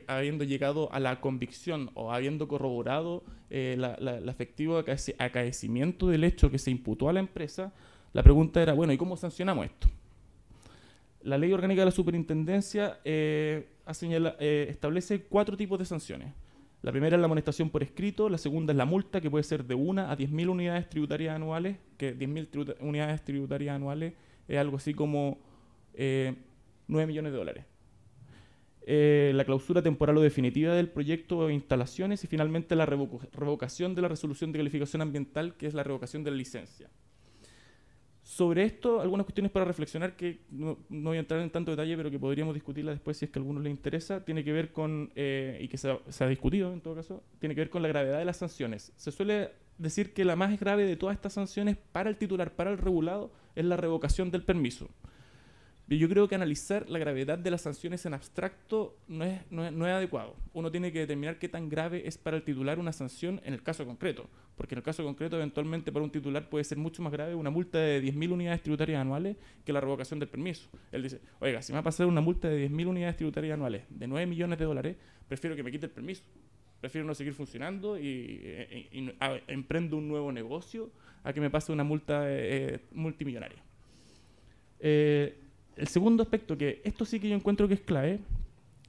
habiendo llegado a la convicción o habiendo corroborado el efectivo acaecimiento del hecho que se imputó a la empresa, la pregunta era, bueno, ¿y cómo sancionamos esto? La Ley Orgánica de la Superintendencia establece 4 tipos de sanciones. La primera es la amonestación por escrito, la segunda es la multa, que puede ser de 1 a 10.000 unidades tributarias anuales, que 10.000 unidades tributarias anuales es algo así como 9 millones de dólares. La clausura temporal o definitiva del proyecto o instalaciones y finalmente la revocación de la resolución de calificación ambiental, que es la revocación de la licencia. Sobre esto, algunas cuestiones para reflexionar que no voy a entrar en tanto detalle, pero que podríamos discutirla después si es que a algunos les interesa. Tiene que ver con, y que se ha discutido en todo caso, tiene que ver con la gravedad de las sanciones. Se suele decir que la más grave de todas estas sanciones para el titular, para el regulado, es la revocación del permiso. Yo creo que analizar la gravedad de las sanciones en abstracto no es adecuado. Uno tiene que determinar qué tan grave es para el titular una sanción en el caso concreto, porque en el caso concreto eventualmente para un titular puede ser mucho más grave una multa de 10.000 unidades tributarias anuales que la revocación del permiso. Él dice, oiga, si me va a pasar una multa de 10.000 unidades tributarias anuales de 9 millones de dólares, prefiero que me quite el permiso. Prefiero no seguir funcionando y emprendo un nuevo negocio a que me pase una multa multimillonaria. El segundo aspecto, que esto sí que yo encuentro que es clave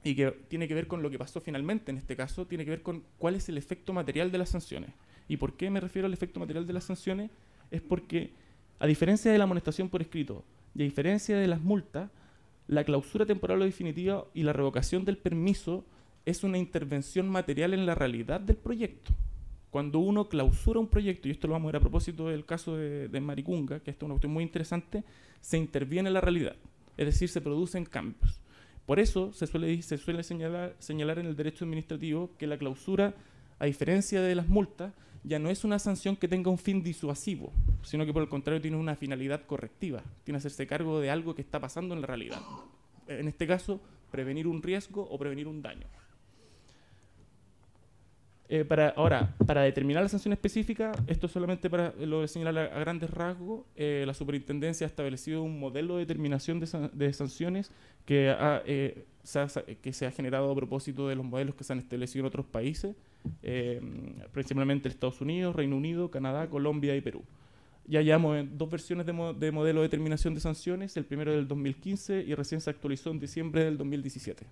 y que tiene que ver con lo que pasó finalmente en este caso, tiene que ver con cuál es el efecto material de las sanciones. ¿Y por qué me refiero al efecto material de las sanciones? Es porque, a diferencia de la amonestación por escrito y a diferencia de las multas, la clausura temporal o definitiva y la revocación del permiso es una intervención material en la realidad del proyecto. Cuando uno clausura un proyecto, y esto lo vamos a ver a propósito del caso de Maricunga, que esto es una cuestión muy interesante, se interviene en la realidad. Es decir, se producen cambios. Por eso se suele señalar en el derecho administrativo que la clausura, a diferencia de las multas, ya no es una sanción que tenga un fin disuasivo, sino que por el contrario tiene una finalidad correctiva, tiene que hacerse cargo de algo que está pasando en la realidad. En este caso, prevenir un riesgo o prevenir un daño. Para determinar la sanción específica, esto solamente para lo señalar a grandes rasgos, la superintendencia ha establecido un modelo de determinación de sanciones que se ha generado a propósito de los modelos que se han establecido en otros países, principalmente Estados Unidos, Reino Unido, Canadá, Colombia y Perú. Ya llevamos dos versiones de modelo de determinación de sanciones, el primero del 2015 y recién se actualizó en diciembre del 2017.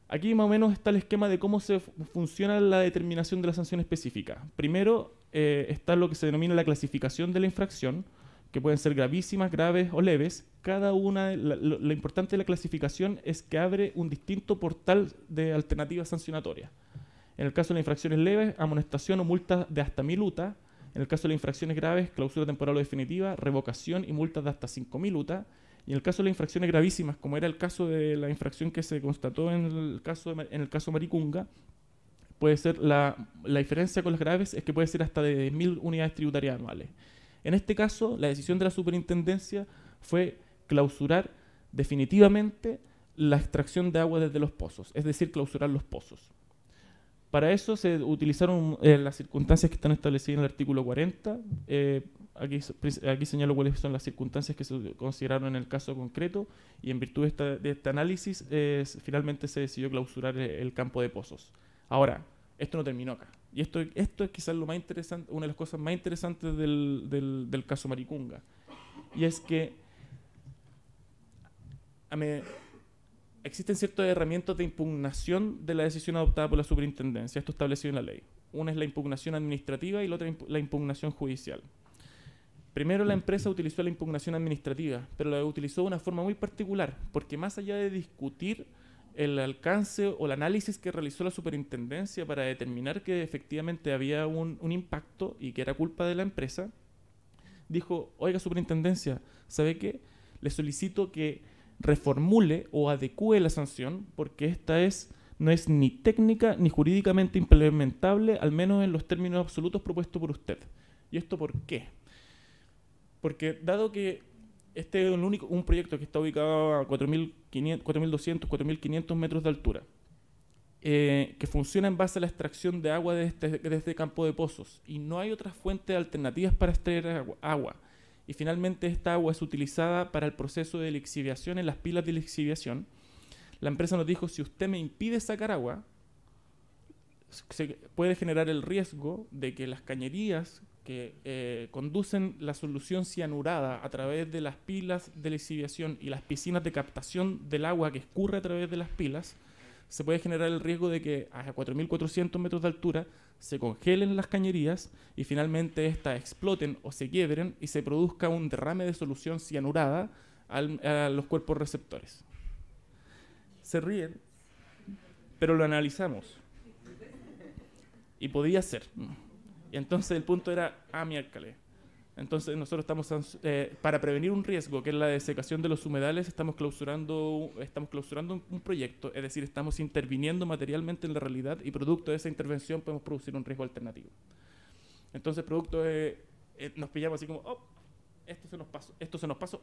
Aquí más o menos está el esquema de cómo se funciona la determinación de la sanción específica. Primero está lo que se denomina la clasificación de la infracción, que pueden ser gravísimas, graves o leves. Cada una, lo importante de la clasificación es que abre un distinto portal de alternativas sancionatorias. En el caso de las infracciones leves, amonestación o multas de hasta 1.000 UTA. En el caso de las infracciones graves, clausura temporal o definitiva, revocación y multas de hasta 5.000 UTA. Y en el caso de las infracciones gravísimas, como era el caso de la infracción que se constató en el caso Maricunga, puede ser la diferencia con las graves es que puede ser hasta de 10.000 unidades tributarias anuales. En este caso, la decisión de la superintendencia fue clausurar definitivamente la extracción de agua desde los pozos, es decir, clausurar los pozos. Para eso se utilizaron las circunstancias que están establecidas en el artículo 40. Aquí señalo cuáles son las circunstancias que se consideraron en el caso concreto y en virtud de este análisis finalmente se decidió clausurar el campo de pozos. Ahora, esto no terminó acá. Y esto es quizás lo más interesante, una de las cosas más interesantes del caso Maricunga. Y es que existen ciertas herramientas de impugnación de la decisión adoptada por la superintendencia. Esto establecido en la ley. Una es la impugnación administrativa y la otra la impugnación judicial. Primero la empresa utilizó la impugnación administrativa, pero la utilizó de una forma muy particular, porque más allá de discutir el alcance o el análisis que realizó la superintendencia para determinar que efectivamente había un impacto y que era culpa de la empresa, dijo, oiga superintendencia, ¿sabe qué? Le solicito que reformule o adecúe la sanción porque esta no es ni técnica ni jurídicamente implementable, al menos en los términos absolutos propuestos por usted. ¿Y esto por qué? Porque dado que este es un proyecto que está ubicado a 4.200, 4.500 metros de altura, que funciona en base a la extracción de agua de este campo de pozos y no hay otras fuentes alternativas para extraer agua, y finalmente esta agua es utilizada para el proceso de lixiviación en las pilas de lixiviación, la empresa nos dijo, si usted me impide sacar agua, se puede generar el riesgo de que las cañerías que conducen la solución cianurada a través de las pilas de lixiviación y las piscinas de captación del agua que escurre a través de las pilas, se puede generar el riesgo de que a 4.400 metros de altura se congelen las cañerías y finalmente éstas exploten o se quiebren y se produzca un derrame de solución cianurada a los cuerpos receptores. Se ríen, pero lo analizamos. Y podía ser. Y entonces el punto era, miércoles. Entonces nosotros estamos, para prevenir un riesgo, que es la desecación de los humedales, estamos clausurando un proyecto, es decir, estamos interviniendo materialmente en la realidad y producto de esa intervención podemos producir un riesgo alternativo. Entonces producto de, nos pillamos así como, esto se nos pasó.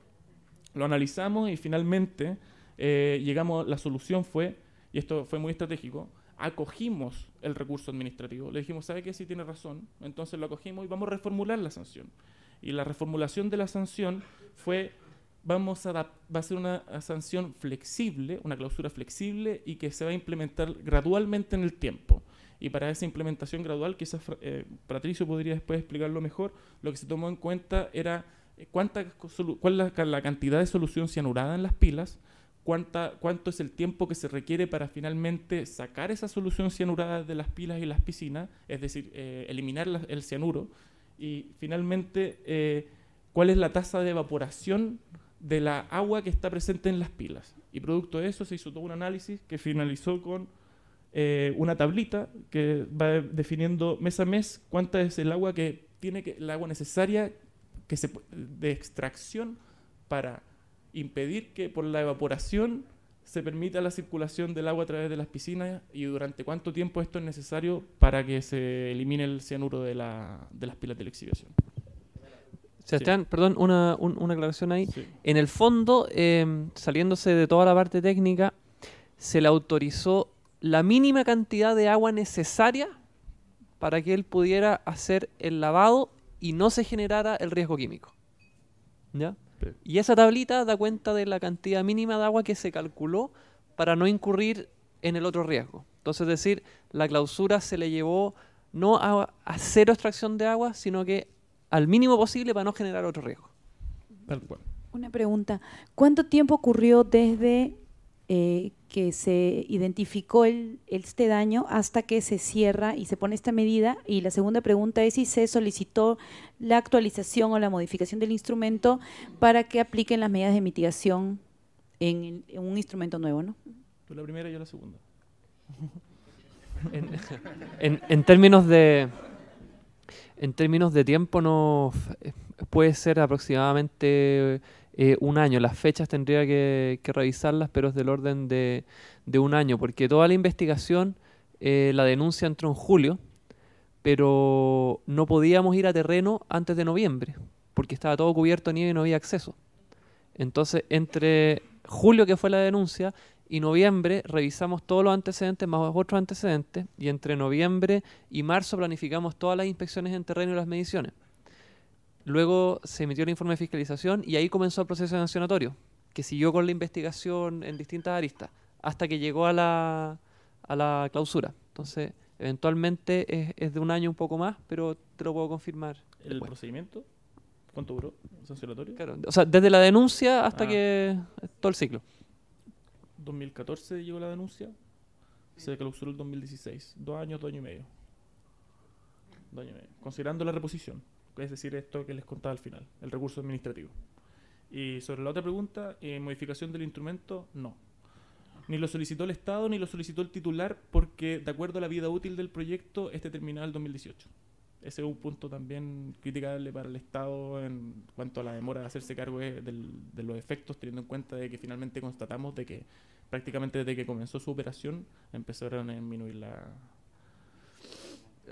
Lo analizamos y finalmente llegamos, la solución fue, y esto fue muy estratégico, acogimos el recurso administrativo. Le dijimos, ¿sabe qué? Sí tiene razón. Entonces lo acogimos y vamos a reformular la sanción. Y la reformulación de la sanción fue, va a ser una sanción flexible, una clausura flexible y que se va a implementar gradualmente en el tiempo. Y para esa implementación gradual, quizás Patricio podría después explicarlo mejor, lo que se tomó en cuenta era cuál es la cantidad de solución cianurada en las pilas, cuánto es el tiempo que se requiere para finalmente sacar esa solución cianurada de las pilas y las piscinas, es decir, eliminar el cianuro, y finalmente cuál es la tasa de evaporación de la agua que está presente en las pilas. Y producto de eso se hizo todo un análisis que finalizó con una tablita que va definiendo mes a mes cuánta es el agua que tiene el agua necesaria de extracción para impedir que por la evaporación se permita la circulación del agua a través de las piscinas y durante cuánto tiempo esto es necesario para que se elimine el cianuro de las pilas de lixiviación. Sebastián, perdón, una aclaración ahí. Sí. En el fondo, saliéndose de toda la parte técnica, se le autorizó la mínima cantidad de agua necesaria para que él pudiera hacer el lavado y no se generara el riesgo químico. ¿Ya? Sí. Y esa tablita da cuenta de la cantidad mínima de agua que se calculó para no incurrir en el otro riesgo. Entonces, es decir, la clausura se le llevó no a cero extracción de agua, sino que al mínimo posible para no generar otro riesgo. Tal cual. Una pregunta. ¿Cuánto tiempo ocurrió desde que se identificó este daño hasta que se cierra y se pone esta medida? Y la segunda pregunta es si se solicitó la actualización o la modificación del instrumento para que apliquen las medidas de mitigación en un instrumento nuevo, ¿no? Tú la primera y yo la segunda. En términos de tiempo no puede ser aproximadamente un año. Las fechas tendría que revisarlas, pero es del orden de un año, porque toda la investigación, la denuncia entró en julio, pero no podíamos ir a terreno antes de noviembre, porque estaba todo cubierto de nieve y no había acceso. Entonces, entre julio, que fue la denuncia, y noviembre revisamos todos los antecedentes más otros antecedentes, y entre noviembre y marzo planificamos todas las inspecciones en terreno y las mediciones. Luego se emitió el informe de fiscalización y ahí comenzó el proceso sancionatorio, que siguió con la investigación en distintas aristas, hasta que llegó a la clausura. Entonces, eventualmente es de un año un poco más, pero te lo puedo confirmar. ¿El después. procedimiento? ¿Cuánto duró el sancionatorio? Claro, o sea, desde la denuncia hasta que todo el ciclo. 2014 llegó la denuncia, se clausuró el 2016, 2 años, 2 años y medio. 2 años y medio, considerando la reposición, es decir, esto que les contaba al final, el recurso administrativo. Y sobre la otra pregunta, modificación del instrumento, no. Ni lo solicitó el Estado ni lo solicitó el titular, porque de acuerdo a la vida útil del proyecto, terminaba el 2018. Ese es un punto también criticable para el Estado en cuanto a la demora de hacerse cargo de los efectos, teniendo en cuenta de que finalmente constatamos de que prácticamente desde que comenzó su operación empezaron a disminuir la...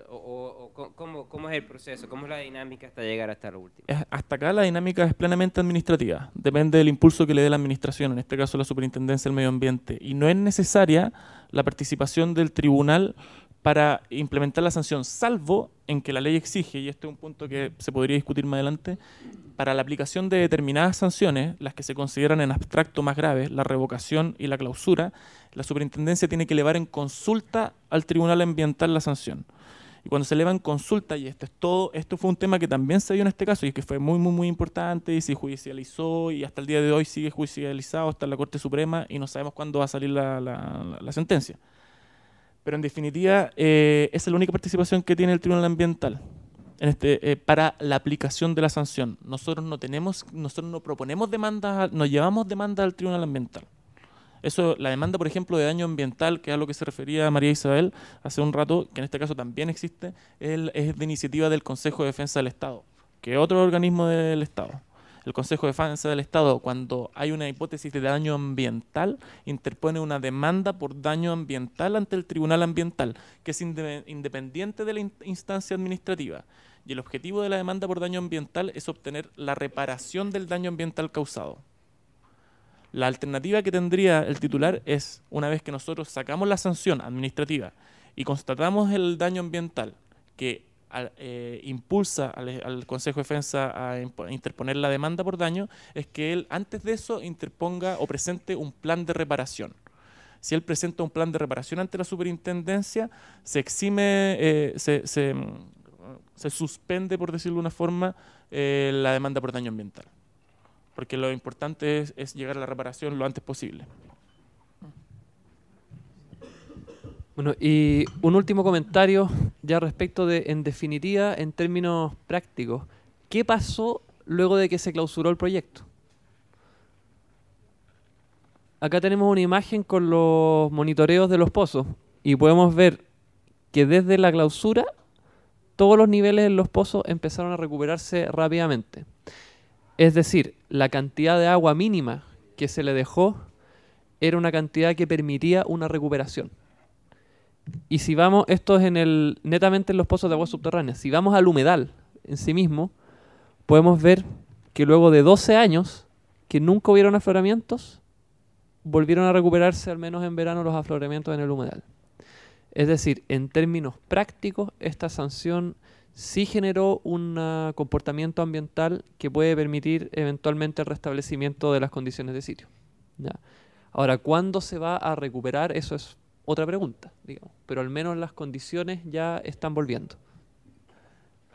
¿Cómo es el proceso? ¿Cómo es la dinámica hasta llegar hasta lo último? Hasta acá la dinámica es plenamente administrativa. Depende del impulso que le dé la administración, en este caso la Superintendencia del Medio Ambiente. Y no es necesaria la participación del tribunal para implementar la sanción, salvo en que la ley exige, y este es un punto que se podría discutir más adelante, para la aplicación de determinadas sanciones, las que se consideran en abstracto más graves, la revocación y la clausura, la Superintendencia tiene que elevar en consulta al Tribunal Ambiental la sanción. Y cuando se eleva en consulta, y esto fue un tema que también se dio en este caso, y que fue muy, muy, muy importante, y se judicializó, y hasta el día de hoy sigue judicializado, está en la Corte Suprema, y no sabemos cuándo va a salir la sentencia. Pero en definitiva, esa es la única participación que tiene el Tribunal Ambiental para la aplicación de la sanción. Nosotros no proponemos demandas, no llevamos demandas al Tribunal Ambiental. Eso, la demanda, por ejemplo, de daño ambiental, que es a lo que se refería María Isabel hace un rato, que en este caso también existe, es de iniciativa del Consejo de Defensa del Estado, que es otro organismo del Estado. El Consejo de Defensa del Estado, cuando hay una hipótesis de daño ambiental, interpone una demanda por daño ambiental ante el Tribunal Ambiental, que es independiente de la instancia administrativa. Y el objetivo de la demanda por daño ambiental es obtener la reparación del daño ambiental causado. La alternativa que tendría el titular es, una vez que nosotros sacamos la sanción administrativa y constatamos el daño ambiental que impulsa al Consejo de Defensa a interponer la demanda por daño, es que él antes de eso interponga o presente un plan de reparación. Si él presenta un plan de reparación ante la superintendencia, se exime, se suspende, por decirlo de una forma, la demanda por daño ambiental. Porque lo importante es llegar a la reparación lo antes posible. Bueno, y un último comentario ya respecto de, en definitiva, en términos prácticos, ¿qué pasó luego de que se clausuró el proyecto? Acá tenemos una imagen con los monitoreos de los pozos y podemos ver que desde la clausura todos los niveles en los pozos empezaron a recuperarse rápidamente. Es decir, la cantidad de agua mínima que se le dejó era una cantidad que permitía una recuperación. Y si vamos, esto es netamente en los pozos de agua subterránea, si vamos al humedal en sí mismo, podemos ver que luego de 12 años que nunca hubieron afloramientos, volvieron a recuperarse al menos en verano los afloramientos en el humedal. Es decir, en términos prácticos, esta sanción sí generó un comportamiento ambiental que puede permitir eventualmente el restablecimiento de las condiciones de sitio. ¿Ya? Ahora, ¿cuándo se va a recuperar? Eso es otra pregunta, digamos, pero al menos las condiciones ya están volviendo.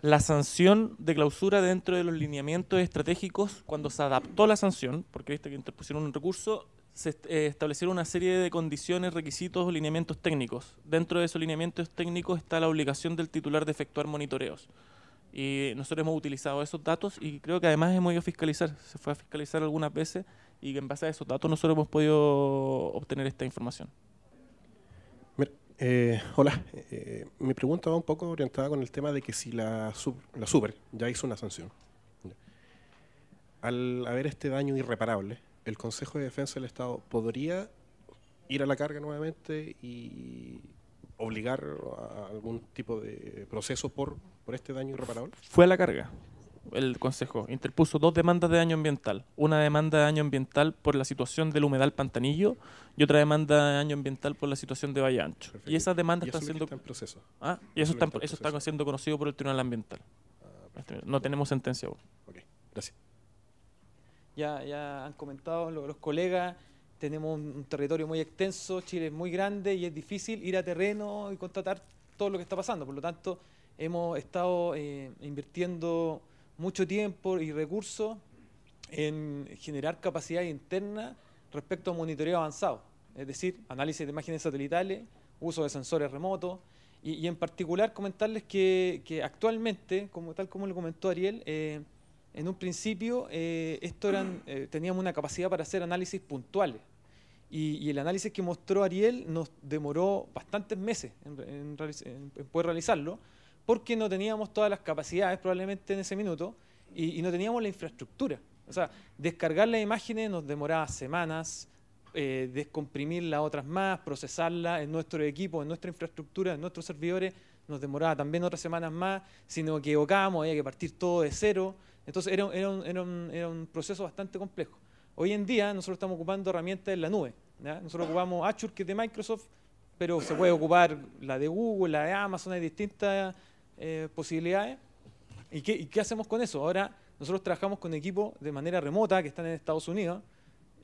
La sanción de clausura dentro de los lineamientos estratégicos, cuando se adaptó la sanción, porque viste que interpusieron un recurso, se establecieron una serie de condiciones, requisitos, lineamientos técnicos. Dentro de esos lineamientos técnicos está la obligación del titular de efectuar monitoreos. Y nosotros hemos utilizado esos datos y creo que además hemos ido a fiscalizar. Se fue a fiscalizar algunas veces y en base a esos datos nosotros hemos podido obtener esta información. Hola, mi pregunta va un poco orientada con el tema de que si la Super ya hizo una sanción. Al haber este daño irreparable, ¿el Consejo de Defensa del Estado podría ir a la carga nuevamente y obligar a algún tipo de proceso por este daño irreparable? Fue a la carga. El Consejo interpuso 2 demandas de daño ambiental. Una demanda de daño ambiental por la situación del humedal Pantanillo y otra demanda de daño ambiental por la situación de Valle Ancho. Perfecto. Y esas demandas están siendo... en proceso. Eso está siendo conocido por el Tribunal Ambiental. No tenemos sentencia aún. Ok, gracias. Ya han comentado los colegas, tenemos un territorio muy extenso, Chile es muy grande y es difícil ir a terreno y constatar todo lo que está pasando. Por lo tanto, hemos estado invirtiendo mucho tiempo y recursos en generar capacidad interna respecto a monitoreo avanzado, es decir, análisis de imágenes satelitales, uso de sensores remotos y en particular comentarles que actualmente, tal como lo comentó Ariel, en un principio teníamos una capacidad para hacer análisis puntuales y el análisis que mostró Ariel nos demoró bastantes meses en poder realizarlo, porque no teníamos todas las capacidades probablemente en ese minuto y no teníamos la infraestructura. O sea, descargar las imágenes nos demoraba semanas, descomprimirlas otras más, procesarlas en nuestro equipo, en nuestra infraestructura, en nuestros servidores, nos demoraba también otras semanas más, si nos equivocábamos había que partir todo de cero. Entonces era un proceso bastante complejo. Hoy en día nosotros estamos ocupando herramientas en la nube, ¿ya? Nosotros ocupamos Azure, que es de Microsoft, pero se puede ocupar la de Google, la de Amazon, hay distintas posibilidades. ¿Y qué hacemos con eso? Ahora nosotros trabajamos con equipos de manera remota que están en Estados Unidos.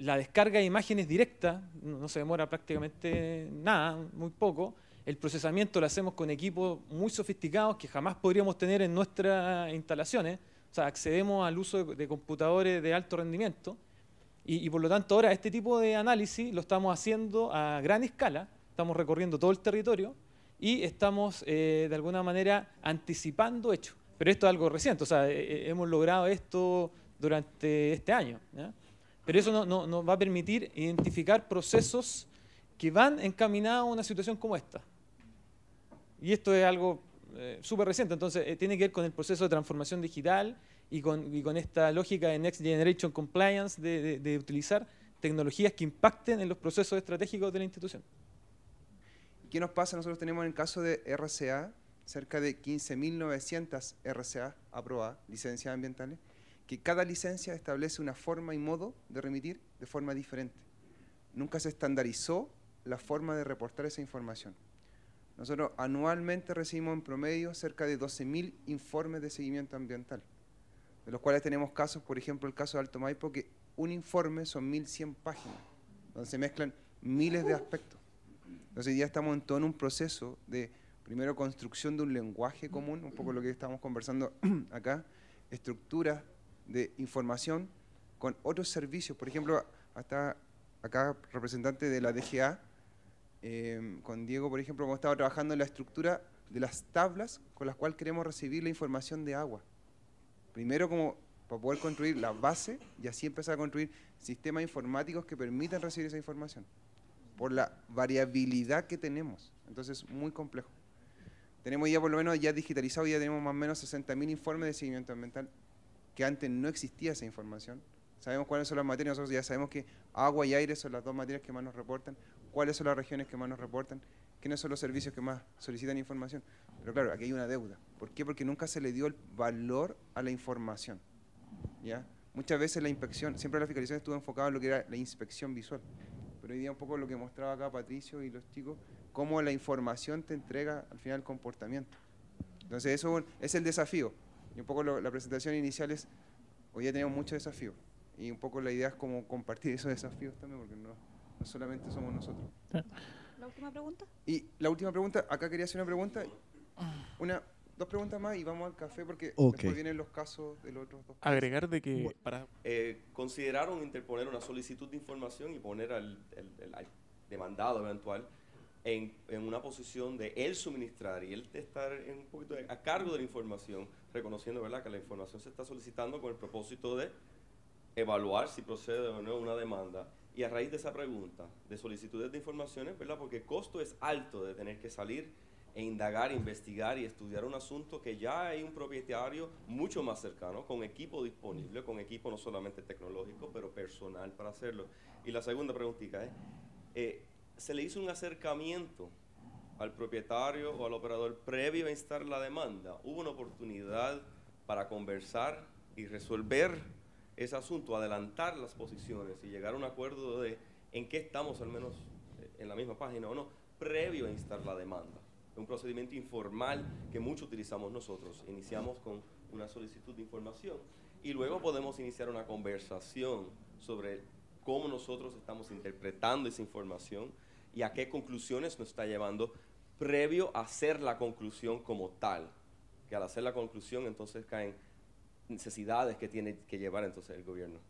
La descarga de imágenes directa no se demora prácticamente nada, muy poco. El procesamiento lo hacemos con equipos muy sofisticados que jamás podríamos tener en nuestras instalaciones. O sea, accedemos al uso de computadores de alto rendimiento y por lo tanto ahora este tipo de análisis lo estamos haciendo a gran escala. Estamos recorriendo todo el territorio y estamos de alguna manera anticipando hechos. Pero esto es algo reciente, o sea, hemos logrado esto durante este año, ¿ya? Pero eso nos va a permitir identificar procesos que van encaminados a una situación como esta. Y esto es algo súper reciente, entonces tiene que ver con el proceso de transformación digital y con esta lógica de Next Generation Compliance de utilizar tecnologías que impacten en los procesos estratégicos de la institución. ¿Qué nos pasa? Nosotros tenemos en el caso de RCA cerca de 15.900 RCA aprobadas, licencias ambientales, que cada licencia establece una forma y modo de remitir de forma diferente. Nunca se estandarizó la forma de reportar esa información. Nosotros anualmente recibimos en promedio cerca de 12.000 informes de seguimiento ambiental, de los cuales tenemos casos, por ejemplo, el caso de Alto Maipo, que un informe son 1.100 páginas, donde se mezclan miles de aspectos. Entonces ya estamos en todo un proceso de, primero, construcción de un lenguaje común, un poco lo que estamos conversando acá, estructuras de información con otros servicios. Por ejemplo, hasta acá representante de la DGA, con Diego, por ejemplo, hemos estado trabajando en la estructura de las tablas con las cuales queremos recibir la información de agua. Primero, como para poder construir la base y así empezar a construir sistemas informáticos que permitan recibir esa información, por la variabilidad que tenemos. Entonces, muy complejo. Tenemos ya por lo menos ya digitalizado, ya tenemos más o menos 60.000 informes de seguimiento ambiental, que antes no existía esa información. Sabemos cuáles son las materias, nosotros ya sabemos que agua y aire son las dos materias que más nos reportan, cuáles son las regiones que más nos reportan, quiénes son los servicios que más solicitan información. Pero claro, aquí hay una deuda. ¿Por qué? Porque nunca se le dio el valor a la información, ¿ya? Muchas veces la inspección, siempre la fiscalización estuvo enfocada en lo que era la inspección visual. Pero hoy día un poco lo que mostraba acá Patricio y los chicos, cómo la información te entrega al final el comportamiento. Entonces eso es el desafío. Y un poco la presentación inicial es, hoy día tenemos muchos desafíos. Y un poco la idea es como compartir esos desafíos también, porque no solamente somos nosotros. ¿La última pregunta? Y la última pregunta, acá quería hacer una pregunta, dos preguntas más y vamos al café porque después vienen los casos de los otros dos. Agregar de que consideraron interponer una solicitud de información y poner al demandado eventual en una posición de él suministrar y él estar un poquito a cargo de la información, reconociendo, ¿verdad?, que la información se está solicitando con el propósito de evaluar si procede o no una demanda. Y a raíz de esa pregunta de solicitudes de informaciones, ¿verdad?, porque el costo es alto de tener que salir e indagar, investigar y estudiar un asunto que ya hay un propietario mucho más cercano, con equipo disponible, con equipo no solamente tecnológico, pero personal para hacerlo. Y la segunda preguntita es, ¿se le hizo un acercamiento al propietario o al operador previo a instar la demanda? ¿Hubo una oportunidad para conversar y resolver ese asunto, adelantar las posiciones y llegar a un acuerdo de en qué estamos, al menos en la misma página o no, previo a instar la demanda? Un procedimiento informal que mucho utilizamos nosotros. Iniciamos con una solicitud de información y luego podemos iniciar una conversación sobre cómo nosotros estamos interpretando esa información y a qué conclusiones nos está llevando previo a hacer la conclusión como tal. Que al hacer la conclusión entonces caen necesidades que tiene que llevar entonces el gobierno.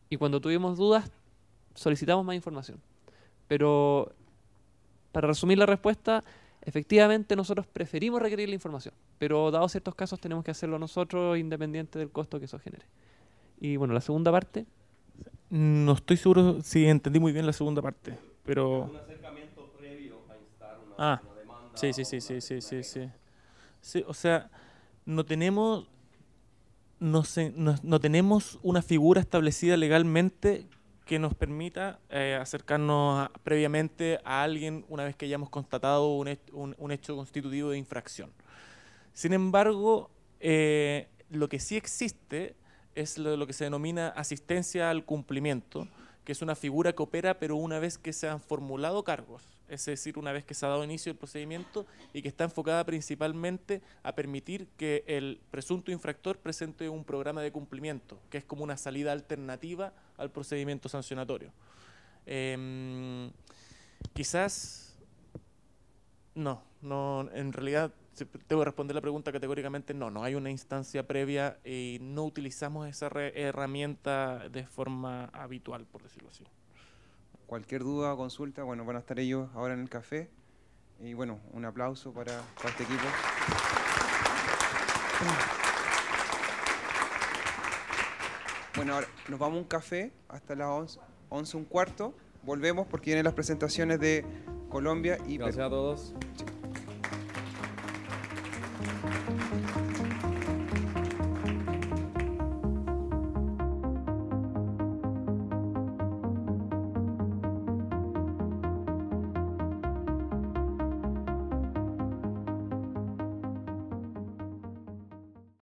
Y cuando tuvimos dudas, solicitamos más información. Pero para resumir la respuesta, efectivamente nosotros preferimos requerir la información, pero dados ciertos casos tenemos que hacerlo nosotros independiente del costo que eso genere. Y bueno, la segunda parte. No estoy seguro si entendí muy bien la segunda parte, pero... Un acercamiento previo a instar una demanda. Sí, o sea, no tenemos una figura establecida legalmente que nos permita acercarnos previamente a alguien una vez que hayamos constatado un hecho constitutivo de infracción. Sin embargo, lo que sí existe es lo que se denomina asistencia al cumplimiento, que es una figura que opera pero una vez que se han formulado cargos, es decir, una vez que se ha dado inicio al procedimiento y que está enfocada principalmente a permitir que el presunto infractor presente un programa de cumplimiento, que es como una salida alternativa al procedimiento sancionatorio. Quizás, no, en realidad tengo que responder la pregunta categóricamente, no hay una instancia previa y no utilizamos esa herramienta de forma habitual, por decirlo así. Cualquier duda o consulta, bueno, van a estar ellos ahora en el café. Y bueno, un aplauso para este equipo. Bueno, ahora nos vamos a un café hasta las 11:15. Volvemos porque vienen las presentaciones de Colombia. Y gracias a todos.